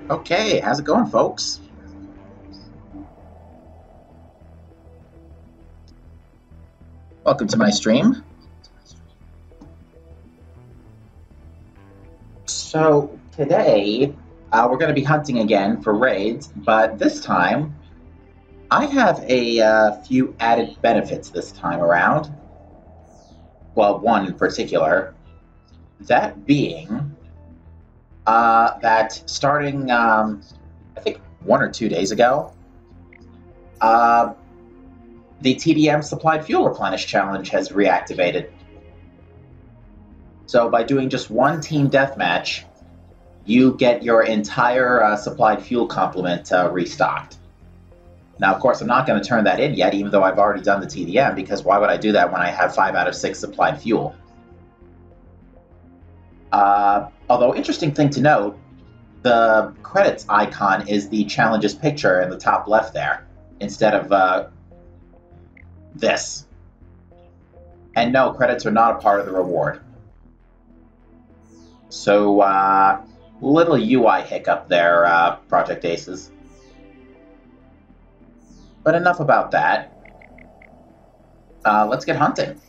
Okay, how's it going, folks? Welcome to my stream. So, today, we're going to be hunting again for raids, but this time, I have a few added benefits this time around. Well, one in particular. That being that starting, I think, 1 or 2 days ago, uh, the TDM Supplied Fuel Replenish Challenge has reactivated. So by doing just one team deathmatch, you get your entire supplied fuel complement restocked. Now, of course, I'm not going to turn that in yet, even though I've already done the TDM, because why would I do that when I have 5 out of 6 supplied fuel? Although, interesting thing to note, the credits icon is the challenges picture in the top left there, instead of this. And no, credits are not a part of the reward. So, little UI hiccup there, Project Aces. But enough about that. Let's get hunting.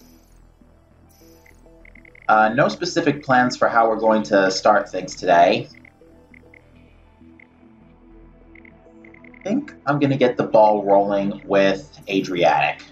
No specific plans for how we're going to start things today. I think I'm going to get the ball rolling with Adriatic.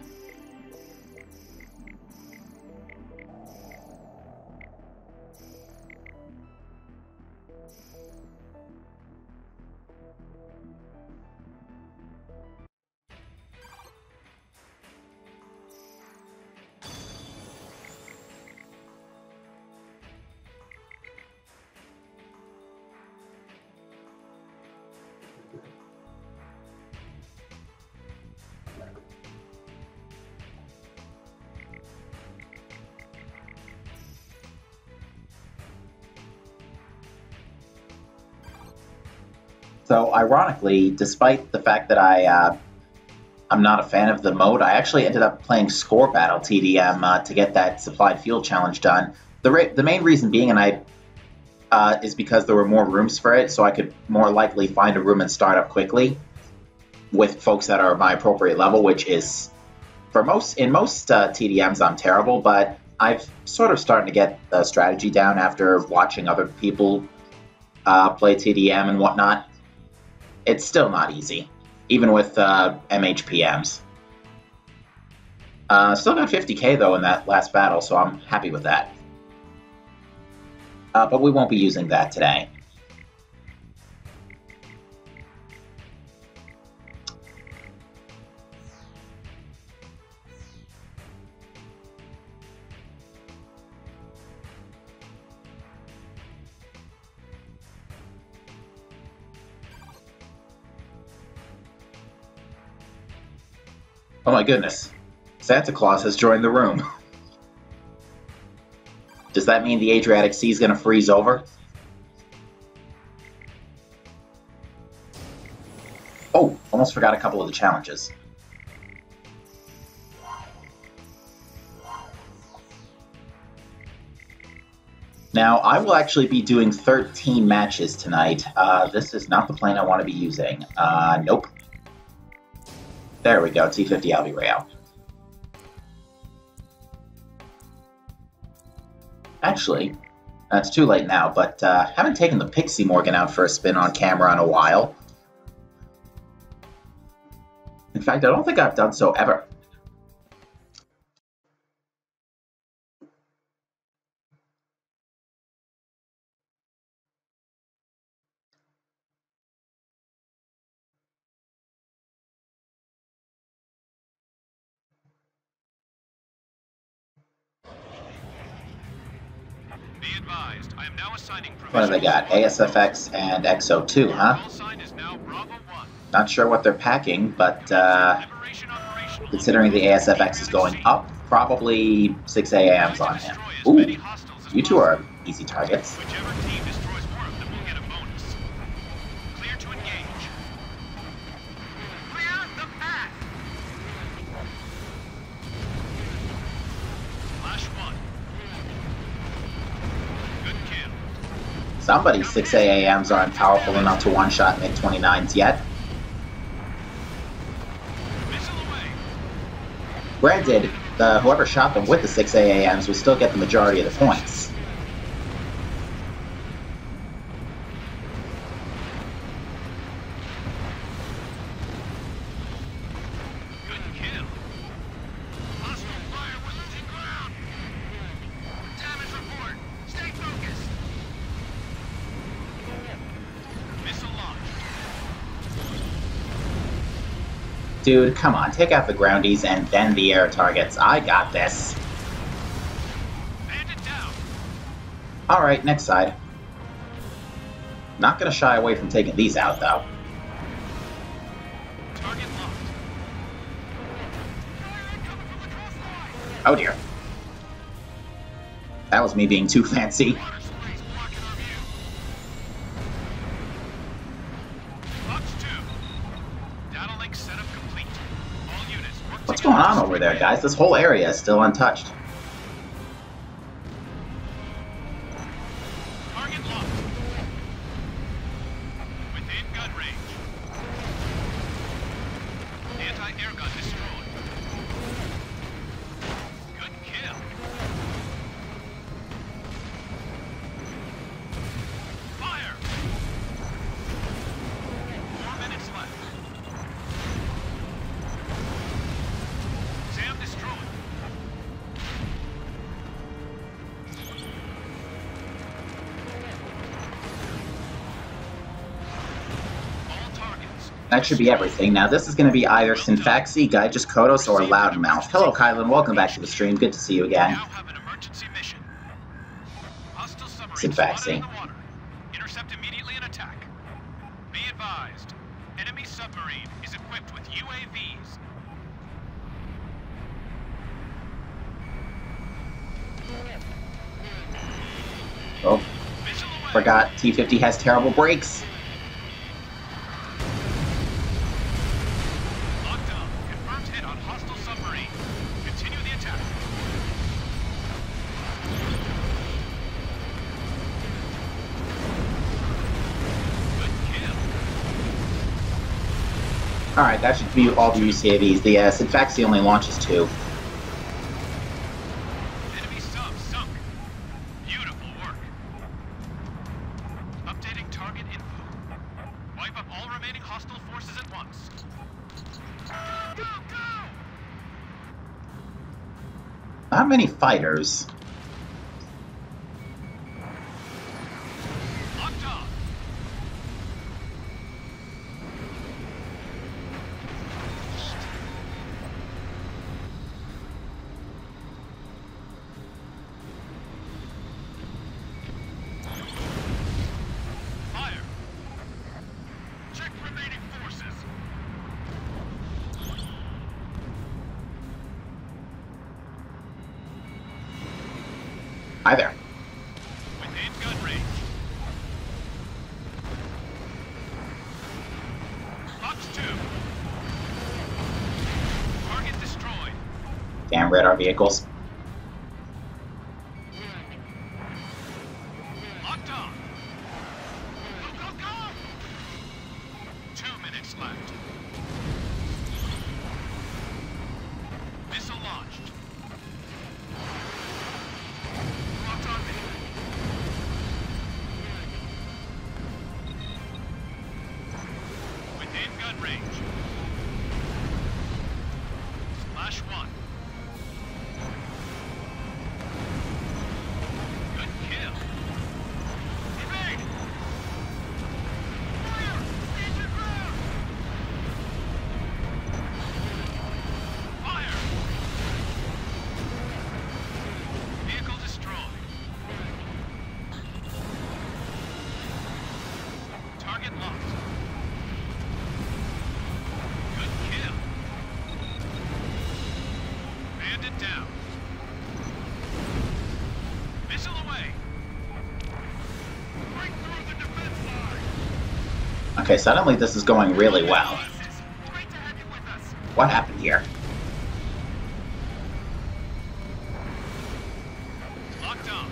So, ironically, despite the fact that I'm not a fan of the mode, I actually ended up playing Score Battle TDM to get that supplied fuel challenge done. The main reason being, is because there were more rooms for it, so I could more likely find a room and start up quickly with folks that are my appropriate level, which is in most TDMs I'm terrible, but I've sort of starting to get the strategy down after watching other people play TDM and whatnot. It's still not easy, even with MHPMs. Still got 50k though in that last battle, so I'm happy with that. But we won't be using that today. Oh my goodness. Santa Claus has joined the room. Does that mean the Adriatic Sea is going to freeze over? Oh, almost forgot a couple of the challenges. Now, I will actually be doing 13 matches tonight. This is not the plane I want to be using. Nope. There we go, T-50 Albi Rail. Actually, it's too late now, but haven't taken the Pixie Morgan out for a spin on camera in a while. In fact, I don't think I've done so ever. Be advised, I am now assigning What have they got? ASFX and XO2, huh? Not sure what they're packing, but considering the ASFX is going up, probably 6 AMs on him. Ooh, you two are easy targets. Whichever team destroys more of them will get a bonus. Clear to engage. Clear the path. Flash one. Good kill. somebody's 6 AAMs aren't powerful enough to one-shot MiG-29s yet. Missile away. Granted, whoever shot them with the 6 AAMs would still get the majority of the points. Good kill. Hostile fire, we're losing ground. Damage report. Stay focused. Missile launched. Dude, come on, take out the groundies and then the air targets. I got this. Bandit down. Alright, next side. Not gonna shy away from taking these out, though. Target locked. Fire incoming from the crossline. Oh dear. That was me being too fancy. Water sprays blocking our view. Box 2. Data link setup complete. All units work What's together. going on over there, guys? This whole area is still untouched. Target locked. Within gun range. Anti-air gun destroyed. Good kill. Fire! 4 minutes left. SAM destroyed. All targets. That should be everything. Now, this is going to be either Synfaxi, Gaijus Kodos, or Loudmouth. Hello, Kylan. Welcome back to the stream. Good to see you again. Now have an emergency mission. Hostile submarine Synfaxi. spotted in the water. Intercept immediately and attack. Be advised, enemy submarine is equipped with UAVs. Oh, Missile away. forgot T-50 has terrible brakes. Locked up. Confirmed hit on hostile submarine. Continue the attack. Good kill. Alright, that should be all the UCAVs. The Synfaxi only launches 2. Enemy sub sunk. Beautiful work. Updating target info. Wipe up all remaining hostile forces at once. Go, go! Not many fighters. Locked on. Fire. Check remaining forces. Hi there. Within gun range. Box 2. Target destroyed. Damn radar vehicles. Locked on. Go, go, go! 2 minutes left. Missile launched. Locked on me. Within gun range. Splash 1. Good kill. Evade! Fire! Stand your ground! Fire! Vehicle destroyed. Target locked. Good kill. Bandit down. Missile away. Break through the defense line. Okay, suddenly this is going really well. Great to have you with us. What happened here? Locked on.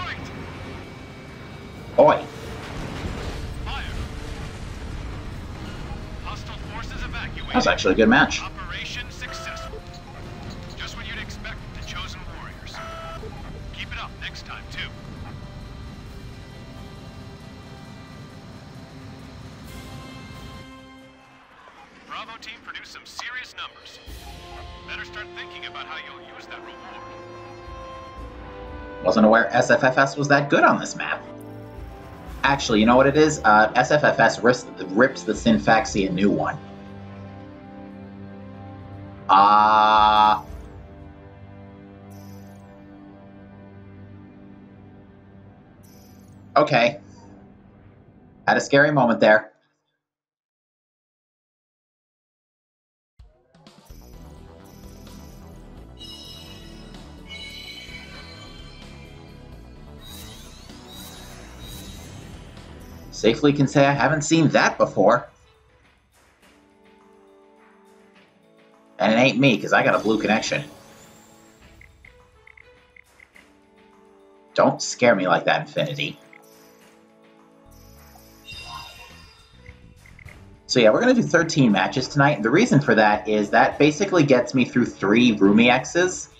right! Oi. Fire! Hostile forces evacuated. That was actually a good match. Operation successful. Just what you'd expect from the Chosen Warriors. Keep it up next time, too. Bravo team produced some serious numbers. Better start thinking about how you'll use that reward. Wasn't aware SFFS was that good on this map. Actually, you know what it is? SFFS rips the Synfaxi a new one. Okay. Had a scary moment there. Safely can say I haven't seen that before. And it ain't me, because I got a blue connection. Don't scare me like that, Infinity. So yeah, we're going to do 13 matches tonight. And the reason for that is that basically gets me through 3 Rumi X's.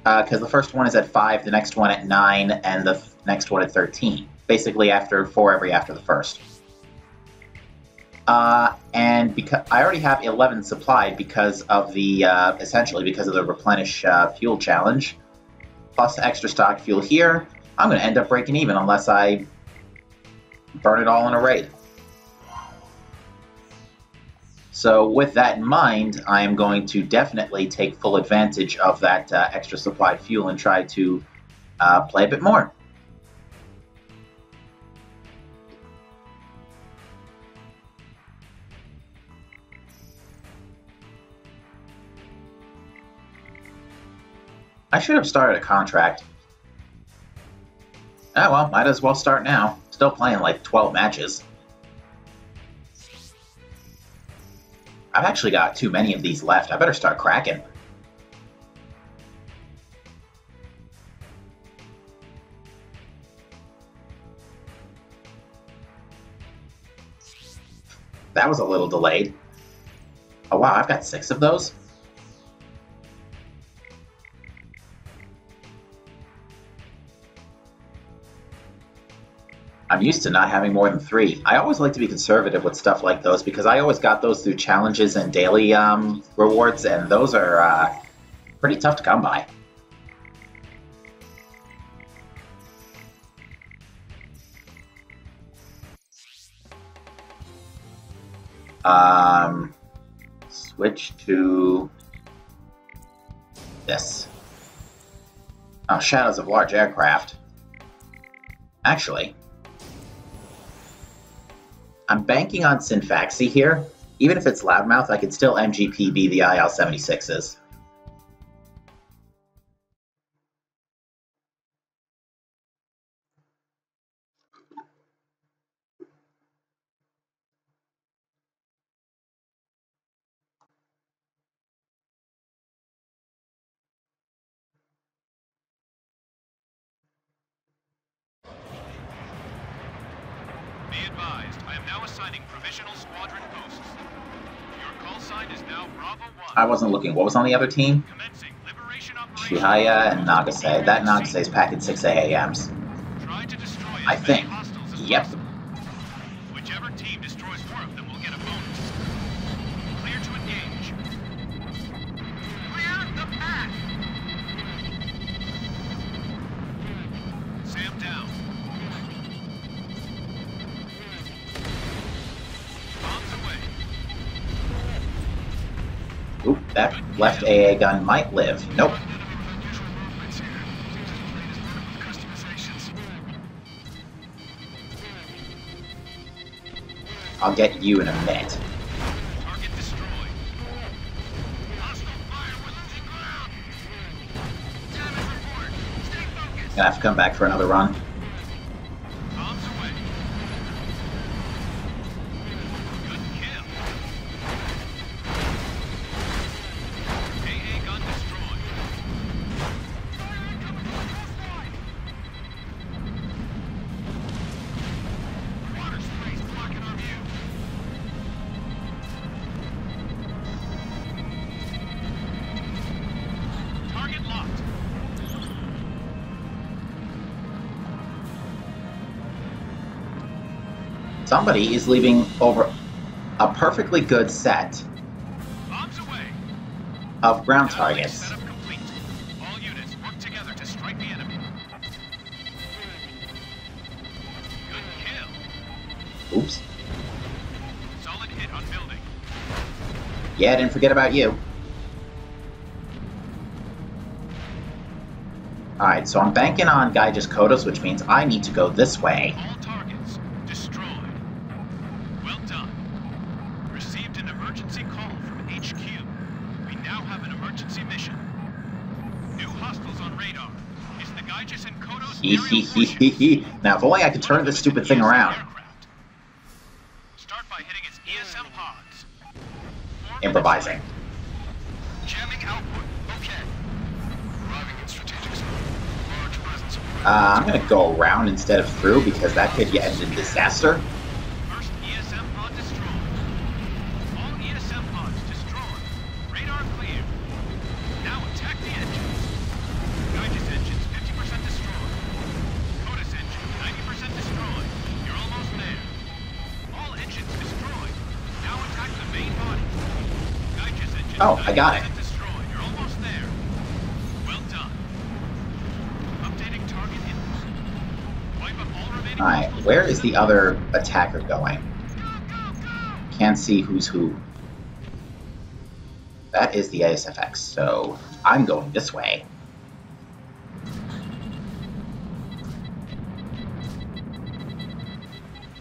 Because the first one is at 5, the next one at 9, and the next one at 13. Basically after 4 after the first. And because I already have 11 supplied because of the, essentially because of the replenish fuel challenge. Plus extra stock fuel here. I'm going to end up breaking even unless I burn it all in a raid. So with that in mind, I am going to definitely take full advantage of that extra supplied fuel and try to play a bit more. I should have started a contract. Ah well, might as well start now. Still playing like 12 matches. I've actually got too many of these left. I better start cracking. That was a little delayed. Oh wow, I've got 6 of those? I'm used to not having more than 3. I always like to be conservative with stuff like those because I always got those through challenges and daily rewards, and those are pretty tough to come by. Switch to this. Oh, Shadows of Large Aircraft. Actually, I'm banking on Synfaxi here. Even if it's Loudmouth, I could still MGPB the IL-76s. Be advised, I am now assigning provisional squadron posts. Your call sign is now Bravo 1. I wasn't looking. What was on the other team? Commencing liberation operation. Chihaya and Nagase. That Nagase is packing 6 AAMs. Try to destroy as I many think. hostiles as Yep. possible. Whichever team destroys more of them will get a bonus. Clear to engage. Clear the path! Sam down. Bombs away. Oop, that left AA gun might live. Nope. I'll get you in a minute. Target destroyed. Hostile fire, we're losing ground. Damage report. Stay focused. Gonna have to come back for another run. Bombs away. Good kill. AA gun destroyed. Fire incoming from the coastline. Somebody is leaving over a perfectly good set Bombs away. of ground Now targets. setup complete. All units work together to strike the enemy. Good kill. Oops. Solid hit on building. Yeah, didn't forget about you. Alright, so I'm banking on Gaijus Kodos, which means I need to go this way. All targets destroyed. Well done. Received an emergency call from HQ. We now have an emergency mission. New hostiles on radar. Is the Gaijus and Kodos aerial warships. Now, if only I could turn this stupid thing around. Aircraft. Start by hitting its ESM pods. 4 minutes Improvising. left. Jamming output. Okay. Arriving in strategic zone. Large presence of I'm gonna go around instead of through because that could end in disaster. First ESM pod destroyed. All ESM pods destroyed. Radar clear. Now attack the engines. Gaijus engines 50% destroyed. Kodos engine 90% destroyed. You're almost there. All engines destroyed. Now attack the main body. Gaijus engine Oh, I got it. 90% destroyed. You're almost there. Well done. Updating target input. Wipe up all remaining Alright, hostiles. where is the other attacker going? Can't see who's who. That is the ASFX, so I'm going this way.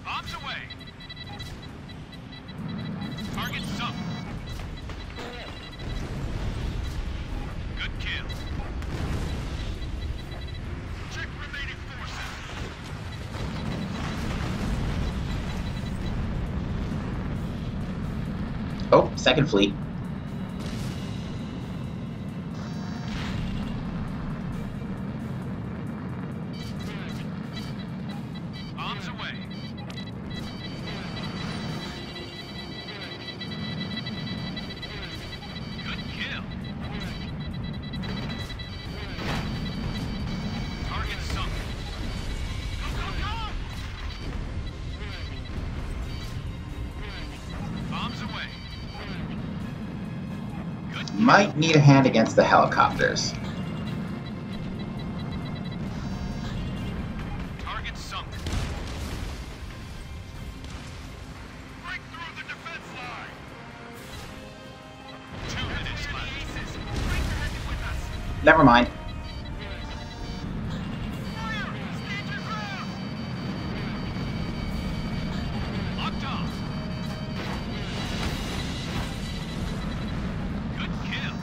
Bombs away. Target sunk. Good kill. Check remaining forces. Oh, second fleet. Bombs away. Good kill. Target sunk. Go, go, go! Bombs away. Good Might need a hand against the helicopters. target sunk. Break through the defense line. 2 minutes left. Break the head with us. Never mind. Fire! Stand your ground! Locked off. Good kill.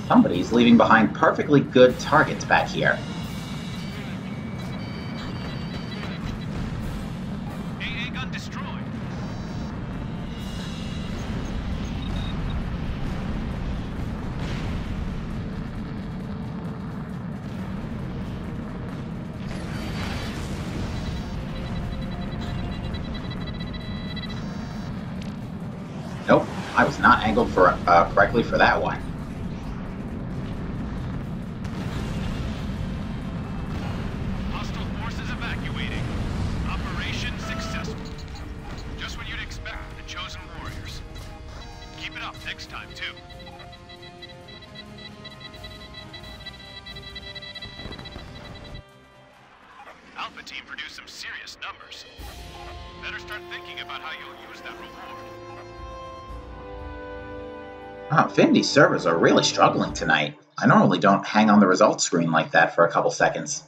Somebody's leaving behind perfectly good targets back here. AA gun destroyed. Nope, I was not angled for correctly for that one. Hostile forces evacuating. Operation successful. Just what you'd expect from the Chosen Warriors. Keep it up next time, too. Alpha Team produced some serious numbers. Better start thinking about how you'll use that reward. Wow, Affinity servers are really struggling tonight. I normally don't hang on the results screen like that for a couple seconds.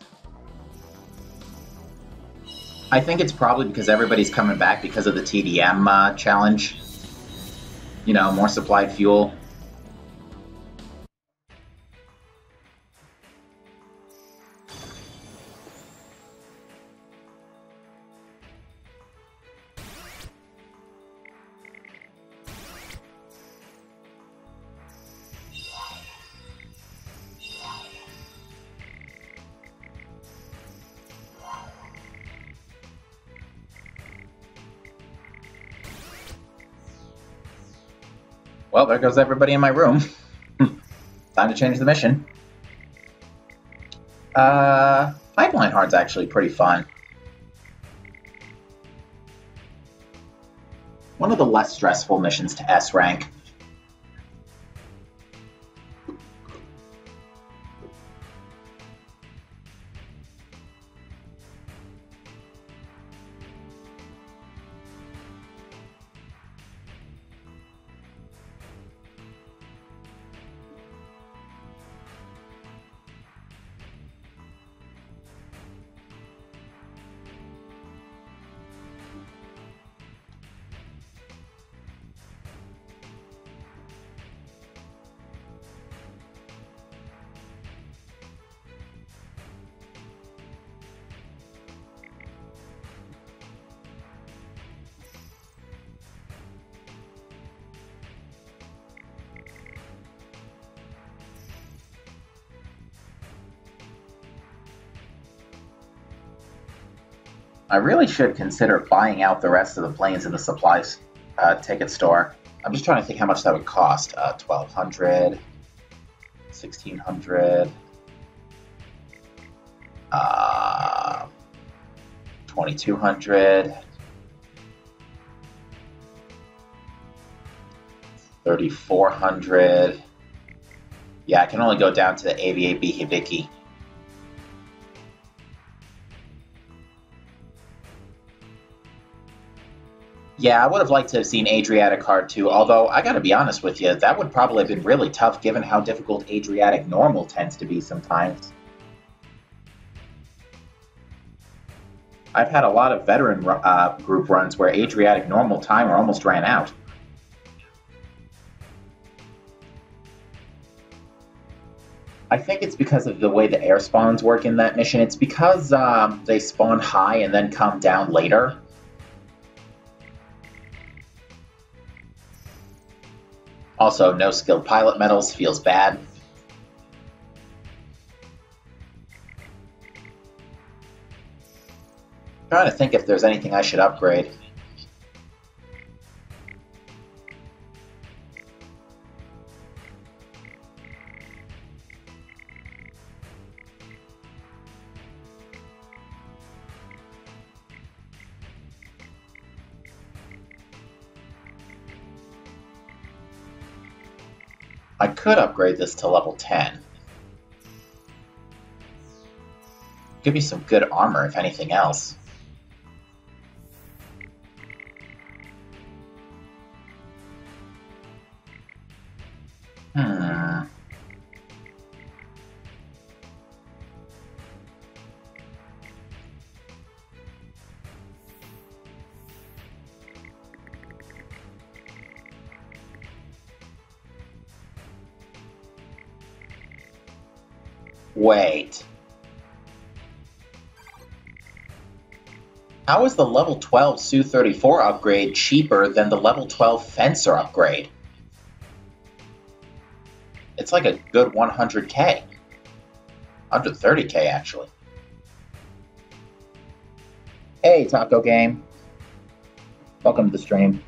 I think it's probably because everybody's coming back because of the TDM challenge. You know, more supplied fuel. Well, there goes everybody in my room. Time to change the mission. Pipeline Hard's actually pretty fun. one of the less stressful missions to S rank. I really should consider buying out the rest of the planes in the supplies ticket store. I'm just trying to think how much that would cost. 1,200, 1,600, 2,200, 3,400. Yeah, I can only go down to the Aviate Hibiki. Yeah, I would have liked to have seen Adriatic Hard too, although I gotta be honest with you, that would probably have been really tough given how difficult Adriatic Normal tends to be sometimes. I've had a lot of veteran group runs where Adriatic Normal timer almost ran out. I think it's because of the way the air spawns work in that mission. It's because they spawn high and then come down later. Also, no skilled pilot medals feels bad. I'm trying to think if there's anything I should upgrade. I could upgrade this to level 10. Give me some good armor, if anything else. Wait. How is the level 12 Su-34 upgrade cheaper than the level 12 Fencer upgrade? It's like a good 100k. 130k, actually. Hey, Taco Game. Welcome to the stream.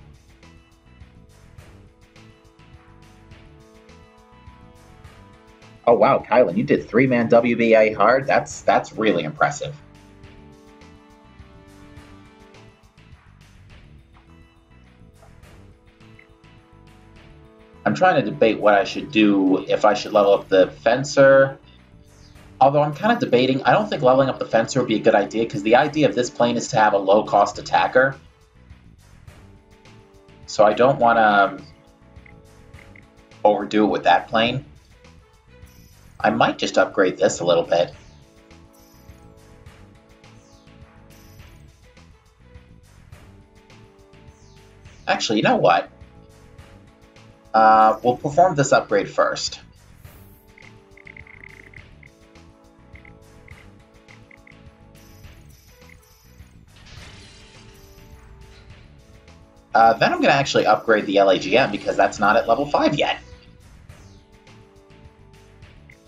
Oh wow, Kylan, you did 3-man WBA hard? That's really impressive. I'm trying to debate what I should do, if I should level up the Fencer. Although I'm kind of debating, I don't think leveling up the Fencer would be a good idea, because the idea of this plane is to have a low-cost attacker. So I don't want to overdo it with that plane. I might just upgrade this a little bit. Actually, you know what? We'll perform this upgrade first. Then I'm going to actually upgrade the LAGM because that's not at level 5 yet.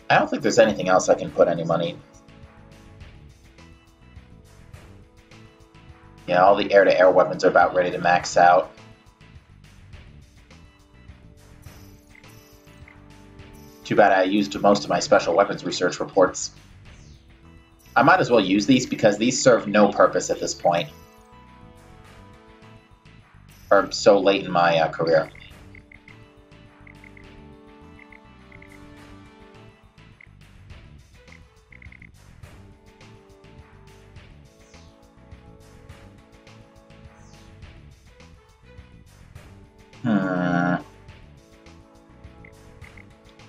I don't think there's anything else I can put any money. Yeah, all the air-to-air weapons are about ready to max out. Too bad I used most of my special weapons research reports. I might as well use these because these serve no purpose at this point. or so late in my career.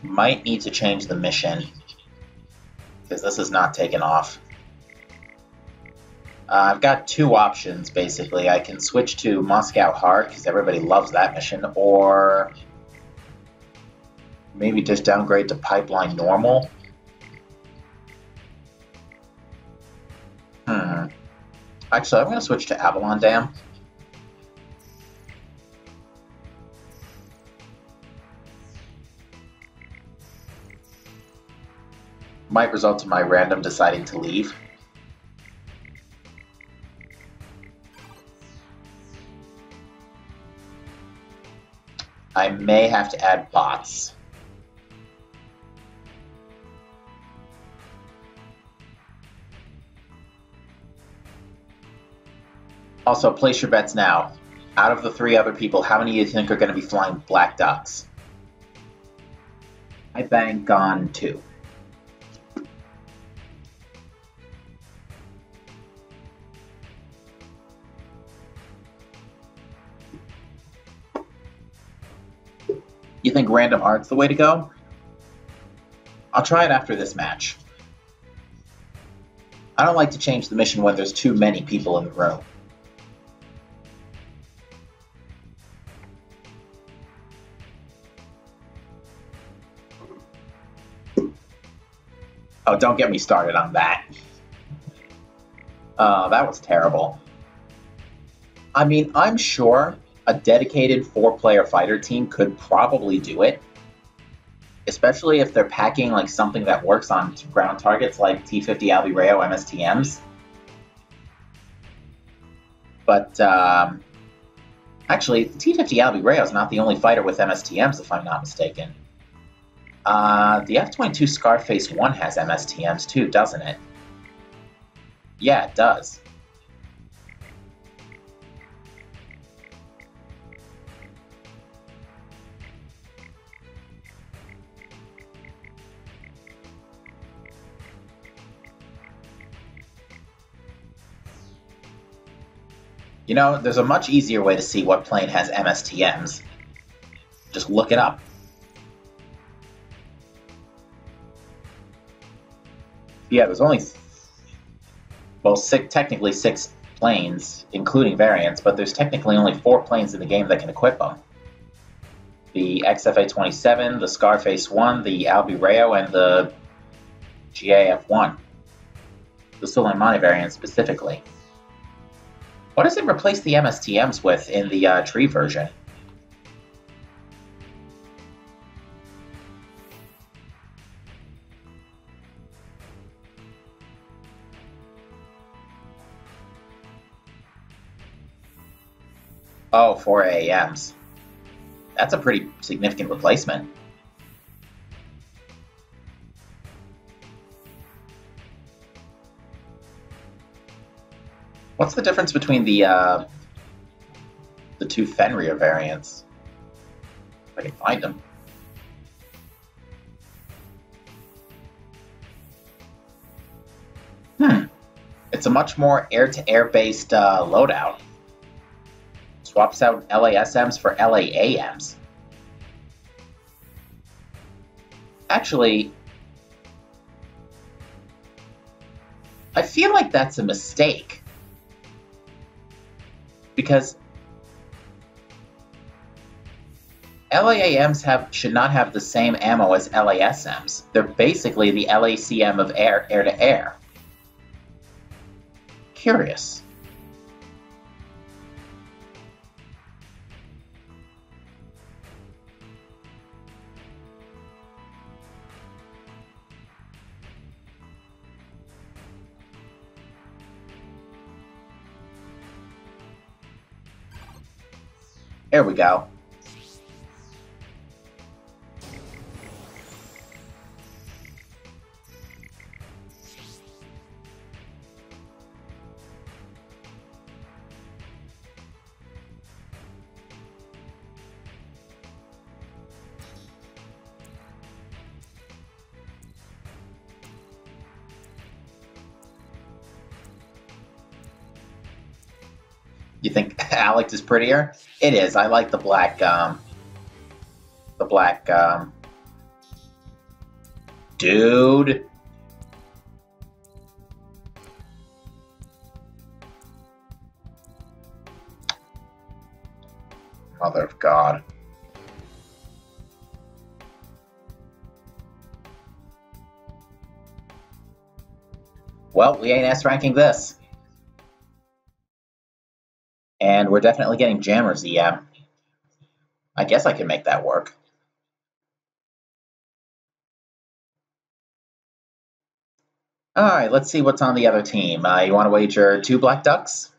Might need to change the mission, because this is not taking off. I've got two options, basically. I can switch to Moscow Hard, because everybody loves that mission, or maybe just downgrade to Pipeline Normal. Actually, I'm going to switch to Avalon Dam. Might result in my random deciding to leave. I may have to add bots. Also, place your bets now. Out of the three other people, how many do you think are going to be flying Black Ducks? I bank on 2. You think random art's the way to go? I'll try it after this match. I don't like to change the mission when there's too many people in the room. Oh, don't get me started on that. That was terrible. I mean, I'm sure a dedicated 4-player fighter team could probably do it. Especially if they're packing like something that works on ground targets like T-50 Albireo MSTMs. But, actually, T-50 Albireo is not the only fighter with MSTMs, if I'm not mistaken. The F-22 Scarface 1 has MSTMs too, doesn't it? Yeah, it does. You know, there's a much easier way to see what plane has MSTMs. Just look it up. Yeah, there's only, well, technically 6 planes, including variants, but there's technically only 4 planes in the game that can equip them. The XFA-27, the Scarface 1, the Albireo, and the GAF-1. The Soleimani variant specifically. What does it replace the MSTMs with in the Tree version? Oh, 4 AAMs. That's a pretty significant replacement. What's the difference between the 2 Fenrir variants? If I can find them. It's a much more air-to-air based loadout. Swaps out LASMs for LAAMs. Actually, I feel like that's a mistake. Because LAAMs should not have the same ammo as LASMs. They're basically the LACM of air-to-air. Curious. There we go. You think Alex is prettier? It is. I like the black, dude. Mother of God. Well, we ain't S-ranking this. And we're definitely getting Jammer's EM. I guess I can make that work. Alright, let's see what's on the other team. You want to wager 2 Black Ducks?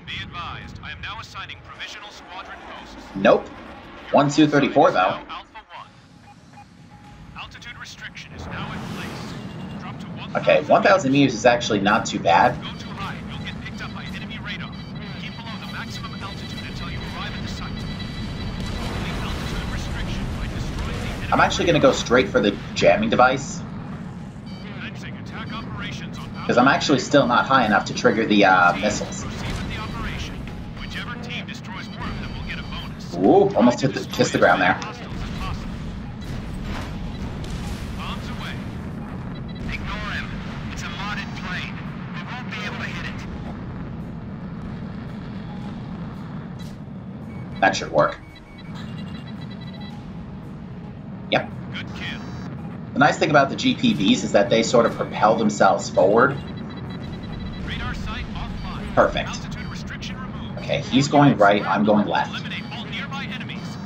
Be advised, I am now assigning provisional squadron posts. Nope. 1-2-34 though. Alpha 1. Altitude restriction is now in place. Drop to 1,000. Okay, 1,000 meters is actually not too bad. Go too high, you'll get picked up by enemy radar. Keep below the maximum altitude until you arrive at the site. Only altitude restriction by destroying the enemy. I'm actually going to go straight for the jamming device, Commencing attack operations on because I'm actually still not high enough to trigger the missiles. Proceed with the operation. Whichever team destroys more of them will get a bonus. Ooh, almost kissed the ground there. Bombs away. Ignore him. It's a modded plane. We won't be able to hit it. That should work. Yep. Good kill. The nice thing about the GPVs is that they sort of propel themselves forward. Radar site offline. Perfect. Altitude restriction removed. Okay, he's going right, I'm going left. Eliminate all nearby enemies.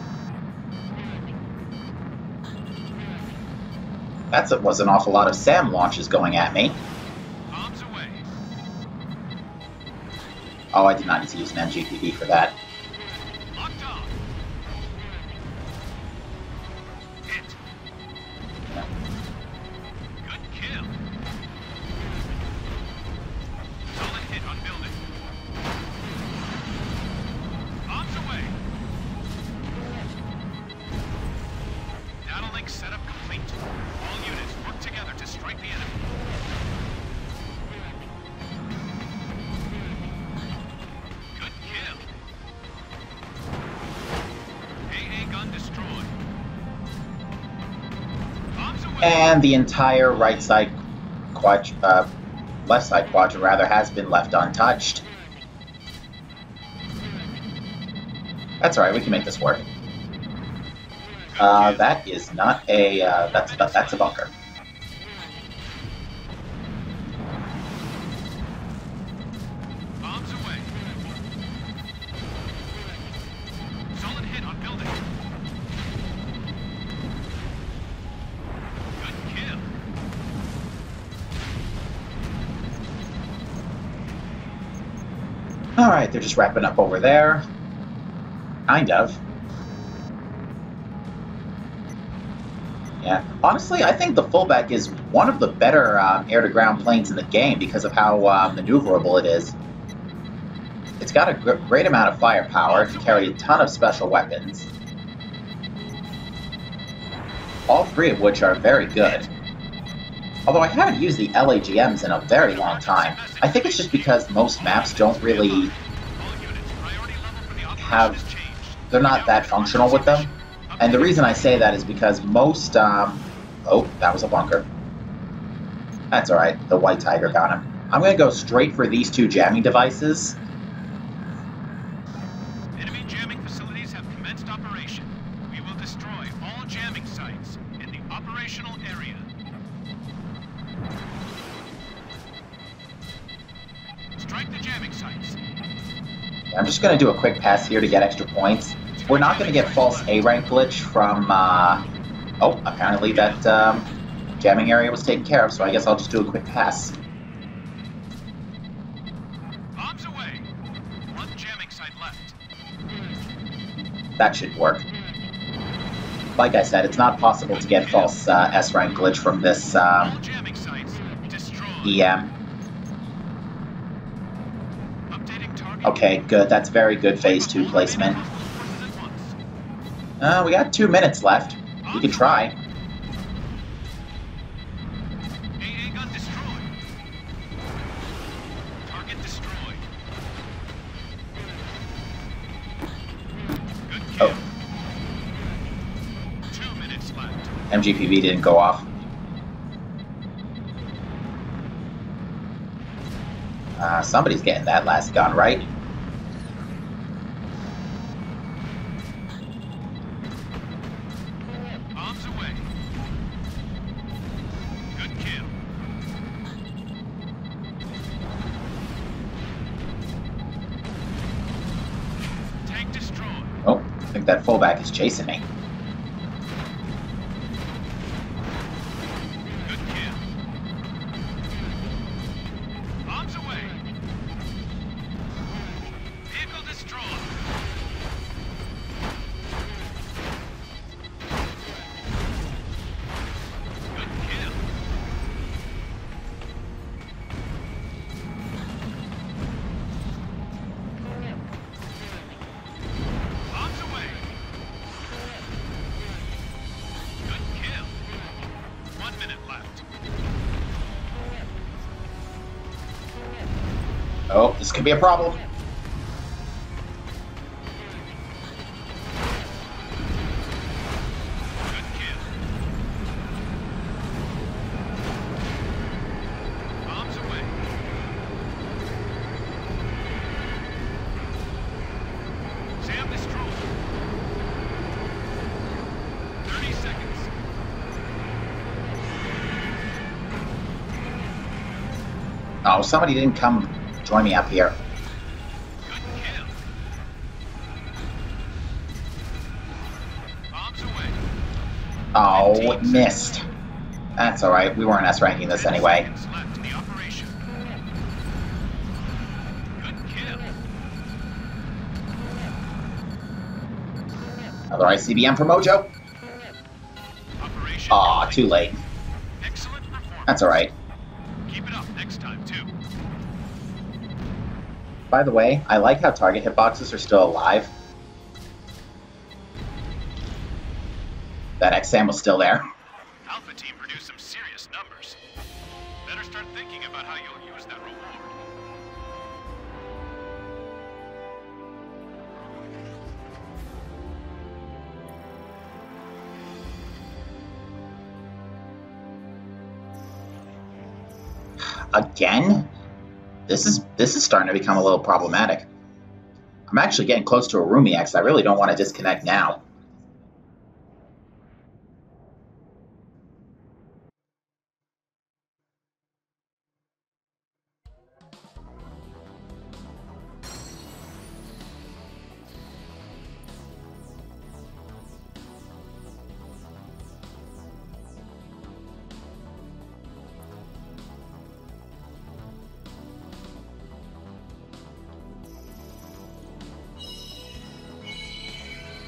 That was an awful lot of SAM launches going at me. Bombs away. Oh, I did not need to use an MGPV for that. Locked on. Hit. Good kill. Solid hit on building. Bombs away. Data link setup complete. All units work together to strike the enemy. Good kill. AA gun destroyed. Bombs away. And the entire right side left side quadrant rather has been left untouched. That's alright, we can make this work. That is not a, that's a bunker. Bombs away. Solid hit on building. Good kill. Alright, they're just wrapping up over there. Kind of. Yeah, honestly, I think the fullback is one of the better air-to-ground planes in the game because of how maneuverable it is. It's got a great amount of firepower, it can carry a ton of special weapons. All 3 of which are very good. Although I haven't used the LAGMs in a very long time. I think it's just because most maps don't really All units, priority level for the operation have... has changed. They're not that functional with them. And the reason I say that is because most, oh, that was a bunker. That's alright, the White Tiger got him. I'm gonna go straight for these 2 jamming devices. Enemy jamming facilities have commenced operation. We will destroy all jamming sites in the operational area. Strike the jamming sites. I'm just gonna do a quick pass here to get extra points. We're not gonna get false A-rank glitch from, oh, apparently that, jamming area was taken care of, so I guess I'll just do a quick pass. Bombs away. 1 jamming site left. That should work. Like I said, it's not possible to get false S-rank glitch from this All jamming sites destroyed. EM. Updating target. Okay, good. That's very good phase 2 placement. We got 2 minutes left. We could try. AA gun destroyed. MGPV didn't go off. Somebody's getting that last gun, right? Bombs away. Good kill. Tank destroyed. Oh, I think that fullback is chasing me. Good kill. Bombs away. Vehicle destroyed. Good kill. Bombs away. Good kill. 1 minute left. Oh, this could be a problem. Good kill. Bombs away. Sam destroyed. 30 seconds. Oh, somebody didn't come join me up here. Good kill. Bombs away. Oh, it missed. That's alright, we weren't S-ranking this anyway. Seconds left in the operation. Good kill. Another ICBM for Mojo. Operation. Aw, too late. Excellent performance. That's alright. Keep it up next time too. By the way, I like how target hitboxes are still alive. That XM was still there. Alpha team produced some serious numbers. Better start thinking about how you'll use that reward. Again? This is starting to become a little problematic. I'm actually getting close to a Rumi X. I really don't want to disconnect now.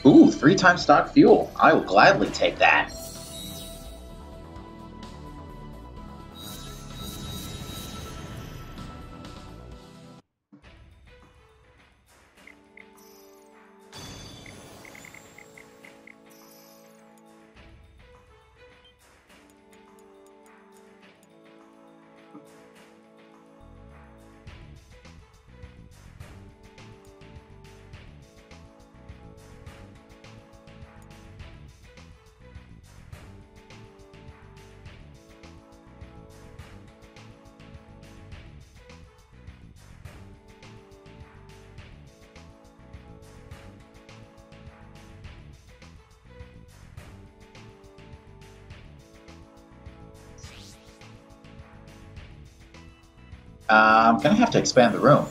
Ooh, 3 times stock fuel. I will gladly take that. I'm gonna have to expand the room.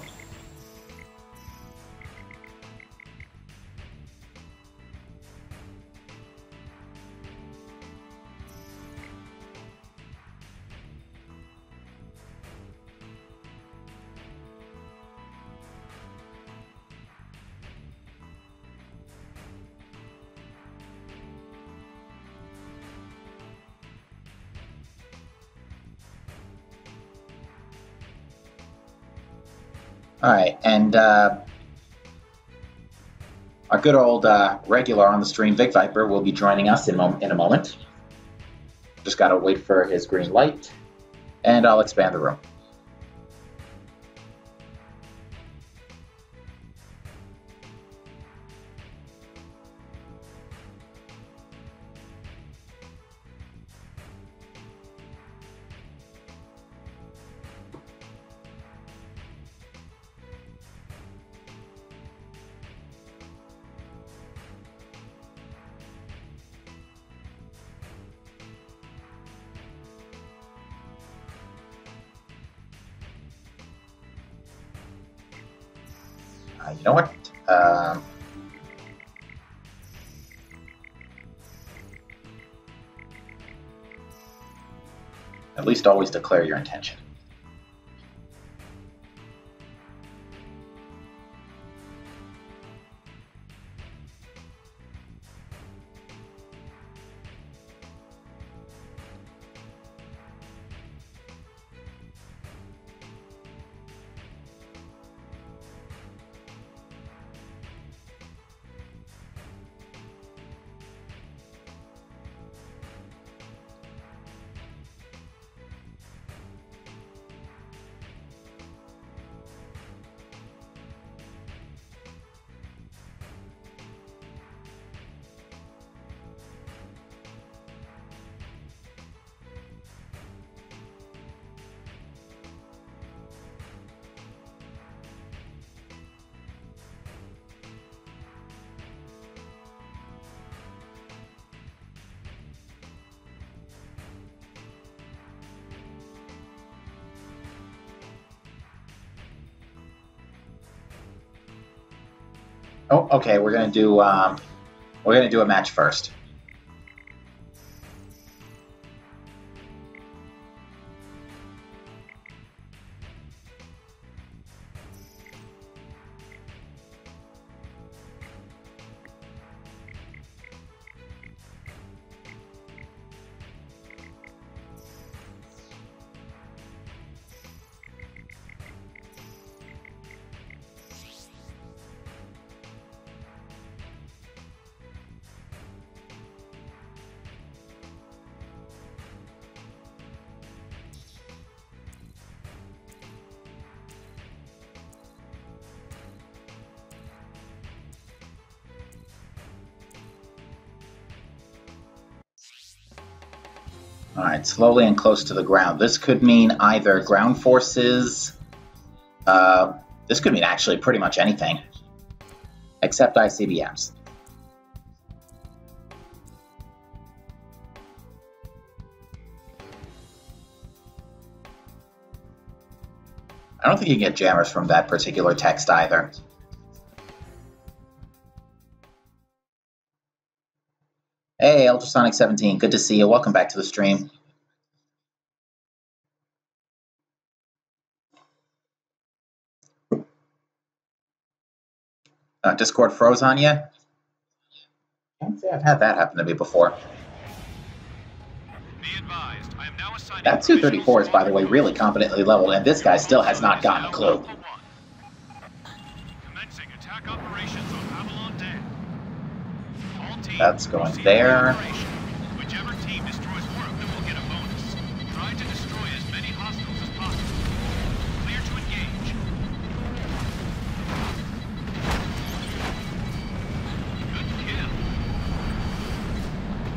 Alright, and our good old regular on the stream, Vic Viper, will be joining us in a moment. Just gotta wait for his green light, and I'll expand the room. You know what? At least always declare your intention. Oh, okay. We're gonna do a match first. Alright, slowly and close to the ground. This could mean either ground forces, this could mean actually pretty much anything, except ICBMs. I don't think you can get jammers from that particular text either. Hey, Ultrasonic17, good to see you. Welcome back to the stream. Discord froze on you? Can't say I've had that happen to me before. Be advised, I am now assigning That Su-34 is, by the way, really competently leveled, and this guy still has not gotten a clue. Commencing attack operations on Avalon Dam. All teams That's going proceed there. with operation. Whichever team destroys more of them will get a bonus. Try to destroy as many hostiles as possible. Clear to engage. Good kill.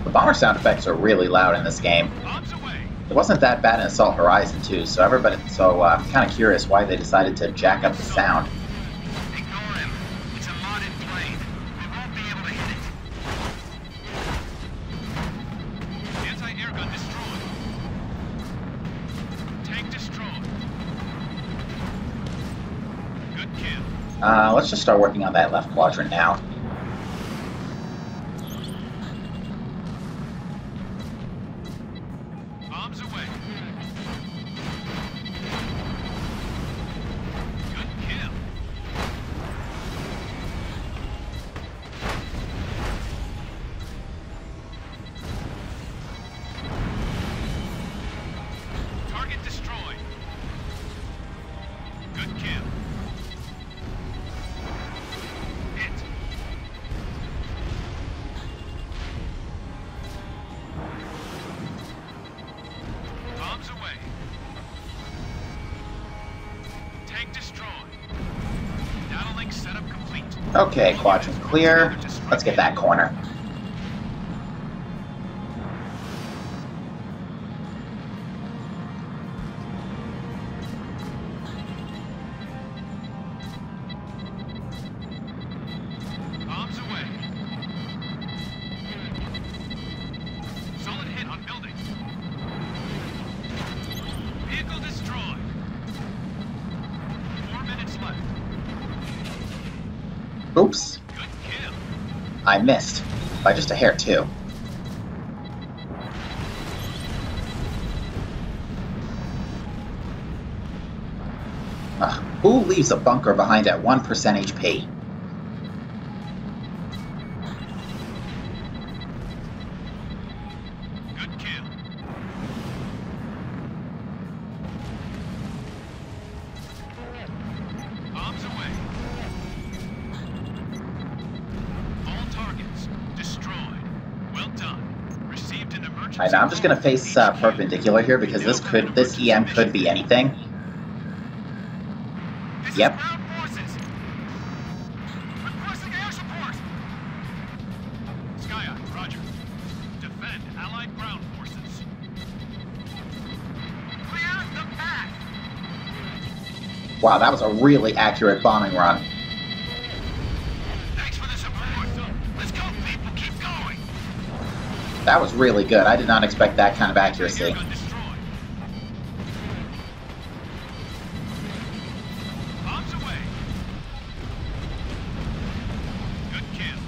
The bomber sound effects are really loud in this game. Bombs away. It wasn't that bad in Assault Horizon 2, so I'm kind of curious why they decided to jack up the sound. Ignore him. It's a modded plane. We won't be able to hit it. Anti-air gun destroyed. Tank destroyed. Good kill. Let's just start working on that left quadrant now. Bombs away. Good kill. Target destroyed. Good kill. Hit. Bombs away. Tank destroyed. Data link setup complete. Okay, quadrant clear. Let's get that corner. Bombs away. Solid hit on building. Vehicle destroyed. 4 minutes left. I missed. By just a hair, too. Who leaves a bunker behind at 1% HP? Good kill. Bombs away. All targets destroyed. Well done. Received an emergency. Alright, now I'm just gonna face perpendicular here because this EM could be anything. Yep. Ground forces. Requesting air support. Sky Eye, roger. Defend Allied ground forces. Clear the path. Wow, that was a really accurate bombing run. Thanks for the support. Let's go, people. Keep going. That was really good. I did not expect that kind of accuracy. Airgun destroyed. Bombs away. Good kill.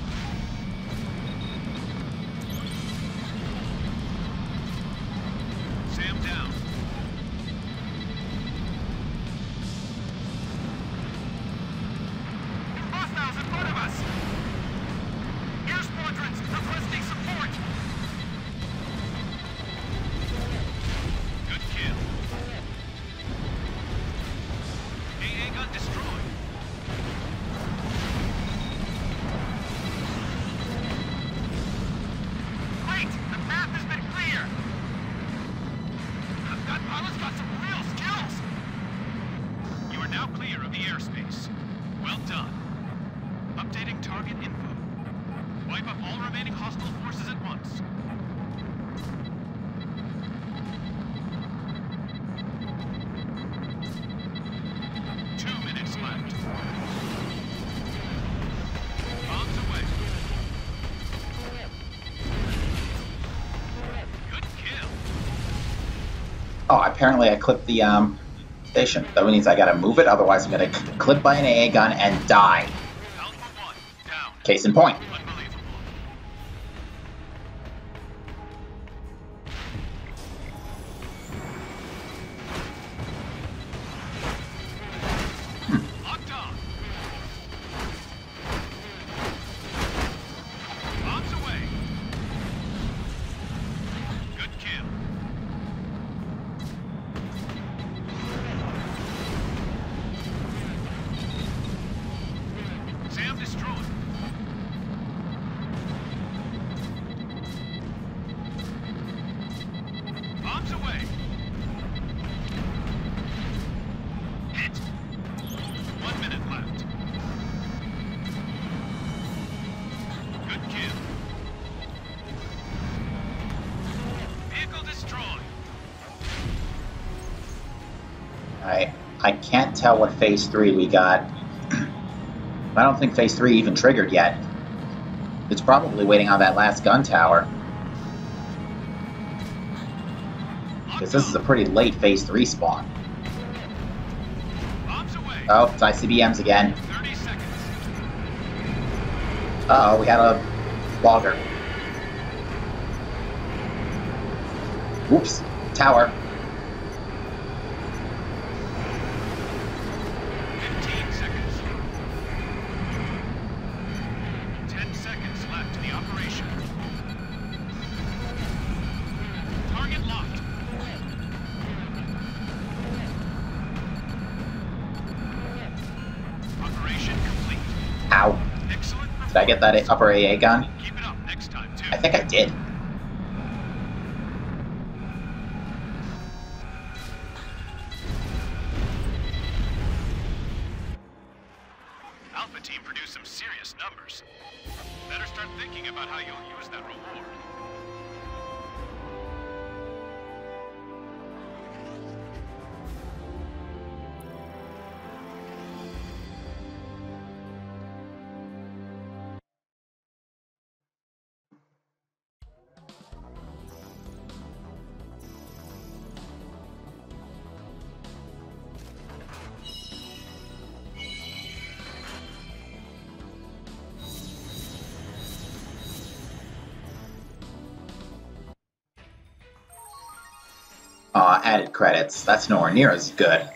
Sam down. Hostiles in front of us. Air squadrons requesting support. Good kill. AA gun destroyed. Great! The path has been clear! That pilot's got some real skills! You are now clear of the airspace. Well done. Updating target info. Wipe up all remaining hostile forces at once. Left. Bombs away. Good kill. Oh, apparently I clipped the station. That means I gotta move it, otherwise I'm gonna clip by an AA gun and die. Alpha 1 down. Case in point. Unbelievable. Locked on. Bombs away. Good kill. Sam destroyed. Bombs away. Hit. 1 minute left. Good kill. Vehicle destroyed. I can't tell what phase 3 we got. I don't think phase 3 even triggered yet. It's probably waiting on that last gun tower. Because this is a pretty late phase 3 spawn. Bombs away. Oh, it's ICBMs again. 30 seconds. Uh-oh, we had a logger. Oops, tower. 15 seconds. 10 seconds left in the operation. Target locked. Operation complete. Ow. Excellent. Did I get that upper AA gun? Keep it up next time, too. I think I did. Alpha team produced some serious numbers. Better start thinking about how you'll use that reward. Added credits. That's nowhere near as good. At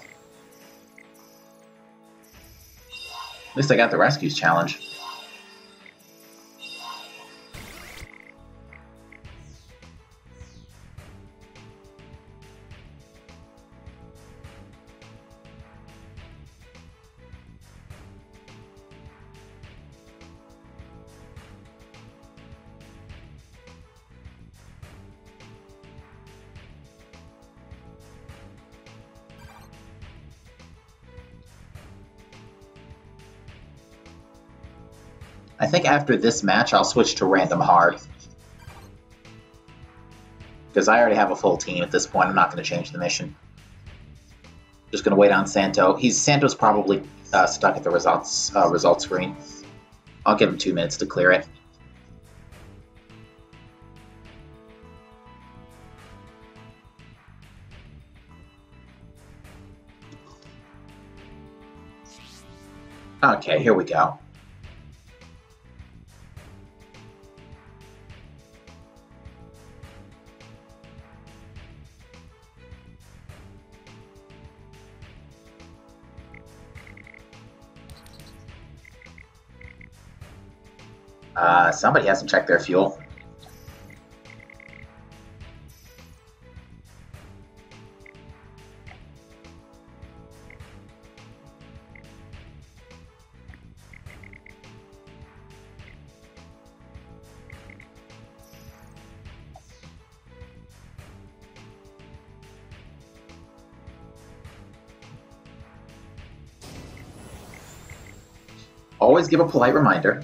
least I got the rescues challenge. I think after this match, I'll switch to random hard. Because I already have a full team at this point. I'm not going to change the mission. Just going to wait on Santo. Santo's probably stuck at the results screen. I'll give him 2 minutes to clear it. Okay, here we go. Somebody hasn't checked their fuel. Always give a polite reminder.